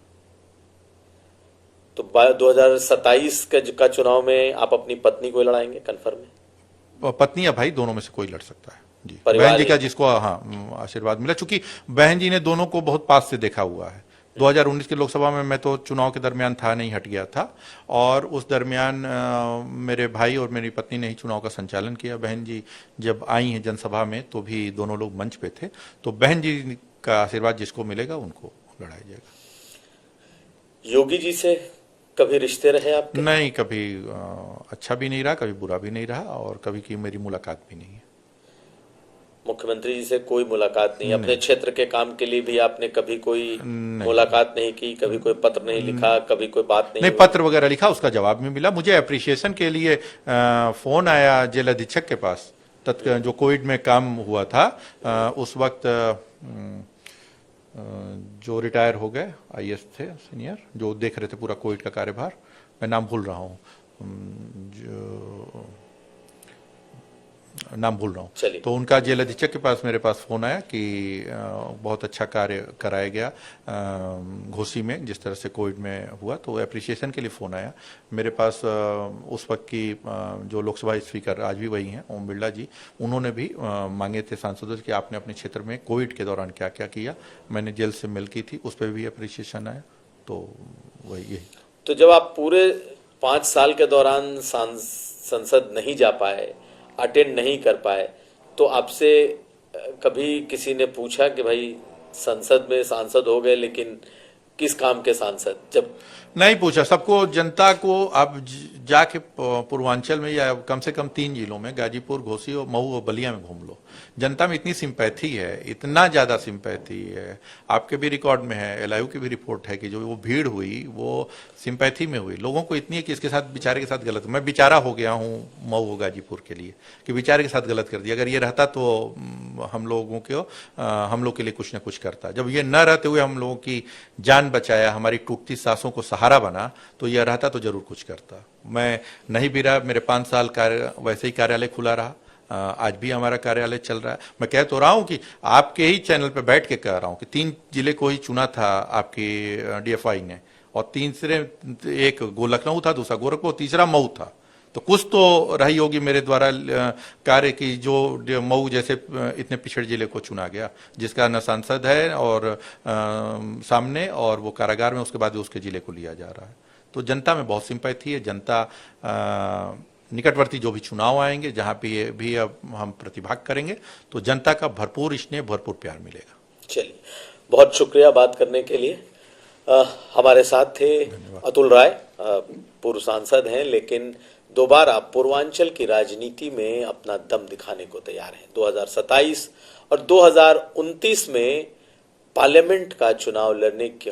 तो 2027 का चुनाव में आप अपनी पत्नी को लड़ाएंगे, कन्फर्म है? पत्नी या भाई दोनों में से कोई लड़ सकता है जी। परिवार बहन जी का जिसको आशीर्वाद मिला, चूंकि बहन जी ने दोनों को बहुत पास से देखा हुआ है। 2019 की लोकसभा में मैं तो चुनाव के दरमियान था नहीं, हट गया था, और उस दरमियान मेरे भाई और मेरी पत्नी ने ही चुनाव का संचालन किया। बहन जी जब आई हैं जनसभा में तो भी दोनों लोग मंच पे थे, तो बहन जी का आशीर्वाद जिसको मिलेगा उनको लड़ाया जाएगा। योगी जी से कभी रिश्ते रहे आपके? नहीं, कभी अच्छा भी नहीं रहा, कभी बुरा भी नहीं रहा, और कभी की मेरी मुलाकात भी नहीं है। मुख्यमंत्री जी से कोई मुलाकात नहीं? अपने क्षेत्र के काम के लिए भी आपने कभी कोई मुलाकात नहीं की, कभी कोई पत्र नहीं लिखा, कभी कोई बात नहीं? पत्र वगैरह लिखा, उसका जवाब भी मिला। मुझे अप्रिसिएशन के लिए फोन आया जेल अधीक्षक के पास, जो कोविड में काम हुआ था, उस वक्त जो रिटायर हो गए आईएएस थे सीनियर, जो देख रहे थे पूरा कोविड का कार्यभार, मैं नाम भूल रहा हूँ, तो उनका जेल अधीक्षक के पास मेरे पास फोन आया कि बहुत अच्छा कार्य कराया गया घोसी में, जिस तरह से कोविड में हुआ, तो एप्रिसिएशन के लिए फोन आया मेरे पास। उस वक्त की जो लोकसभा स्पीकर आज भी वही हैं, ओम बिरला जी, उन्होंने भी मांगे थे सांसदों से कि आपने अपने क्षेत्र में कोविड के दौरान क्या क्या किया। मैंने जेल से मिल की थी, उस पर भी एप्रिसिएशन आया, तो वही यही। तो जब आप पूरे 5 साल के दौरान संसद नहीं जा पाए, अटेंड नहीं कर पाए, तो आपसे कभी किसी ने पूछा कि भाई संसद में सांसद हो गए लेकिन किस काम के सांसद? जब नहीं पूछा, सबको, जनता को आप जाके पूर्वांचल में या कम से कम 3 जिलों में, गाजीपुर, घोसी और मऊ और बलिया में घूम लो, जनता में इतनी सिंपैथी है, इतना ज्यादा सिंपैथी है, आपके भी रिकॉर्ड में है, एलआईयू की भी रिपोर्ट है कि जो वो भीड़ हुई वो सिंपैथी में हुई। लोगों को इतनी है कि इसके साथ, बेचारे के साथ गलत, मैं बेचारा हो गया हूँ मऊ और गाजीपुर के लिए कि बेचारे के साथ गलत कर दिया। अगर ये रहता तो हम लोगों को, हम लोग के लिए कुछ ना कुछ करता। जब ये न रहते हुए हम लोगों की जान बचाया, हमारी टूटती सांसों को सहारा बना, तो यह रहता तो जरूर कुछ करता। मैं नहीं भी रहा, मेरे 5 साल कार्य वैसे ही कार्यालय खुला रहा, आज भी हमारा कार्यालय चल रहा है। मैं कह तो रहा हूं कि आपके ही चैनल पे बैठ के कह रहा हूं कि 3 जिले को ही चुना था आपकी डीएफआई ने, और तीसरे, एक लखनऊ था, दूसरा गोरखपुर, तीसरा मऊ था, तो कुछ तो रही होगी मेरे द्वारा कार्य की, जो मऊ जैसे इतने पिछड़े जिले को चुना गया, जिसका न सांसद है और सामने, और वो कारागार में, उसके बाद उसके जिले को लिया जा रहा है। तो जनता में बहुत सिंपैथी है। जनता निकटवर्ती जो भी चुनाव आएंगे, जहां पे भी अब हम प्रतिभाग करेंगे, तो जनता का भरपूर स्नेह, भरपूर प्यार मिलेगा। चलिए, बहुत शुक्रिया बात करने के लिए। हमारे साथ थे अतुल राय, पूर्व सांसद हैं, लेकिन दोबारा पूर्वांचल की राजनीति में अपना दम दिखाने को तैयार हैं। 2027 और 2029 में पार्लियामेंट का चुनाव लड़ने के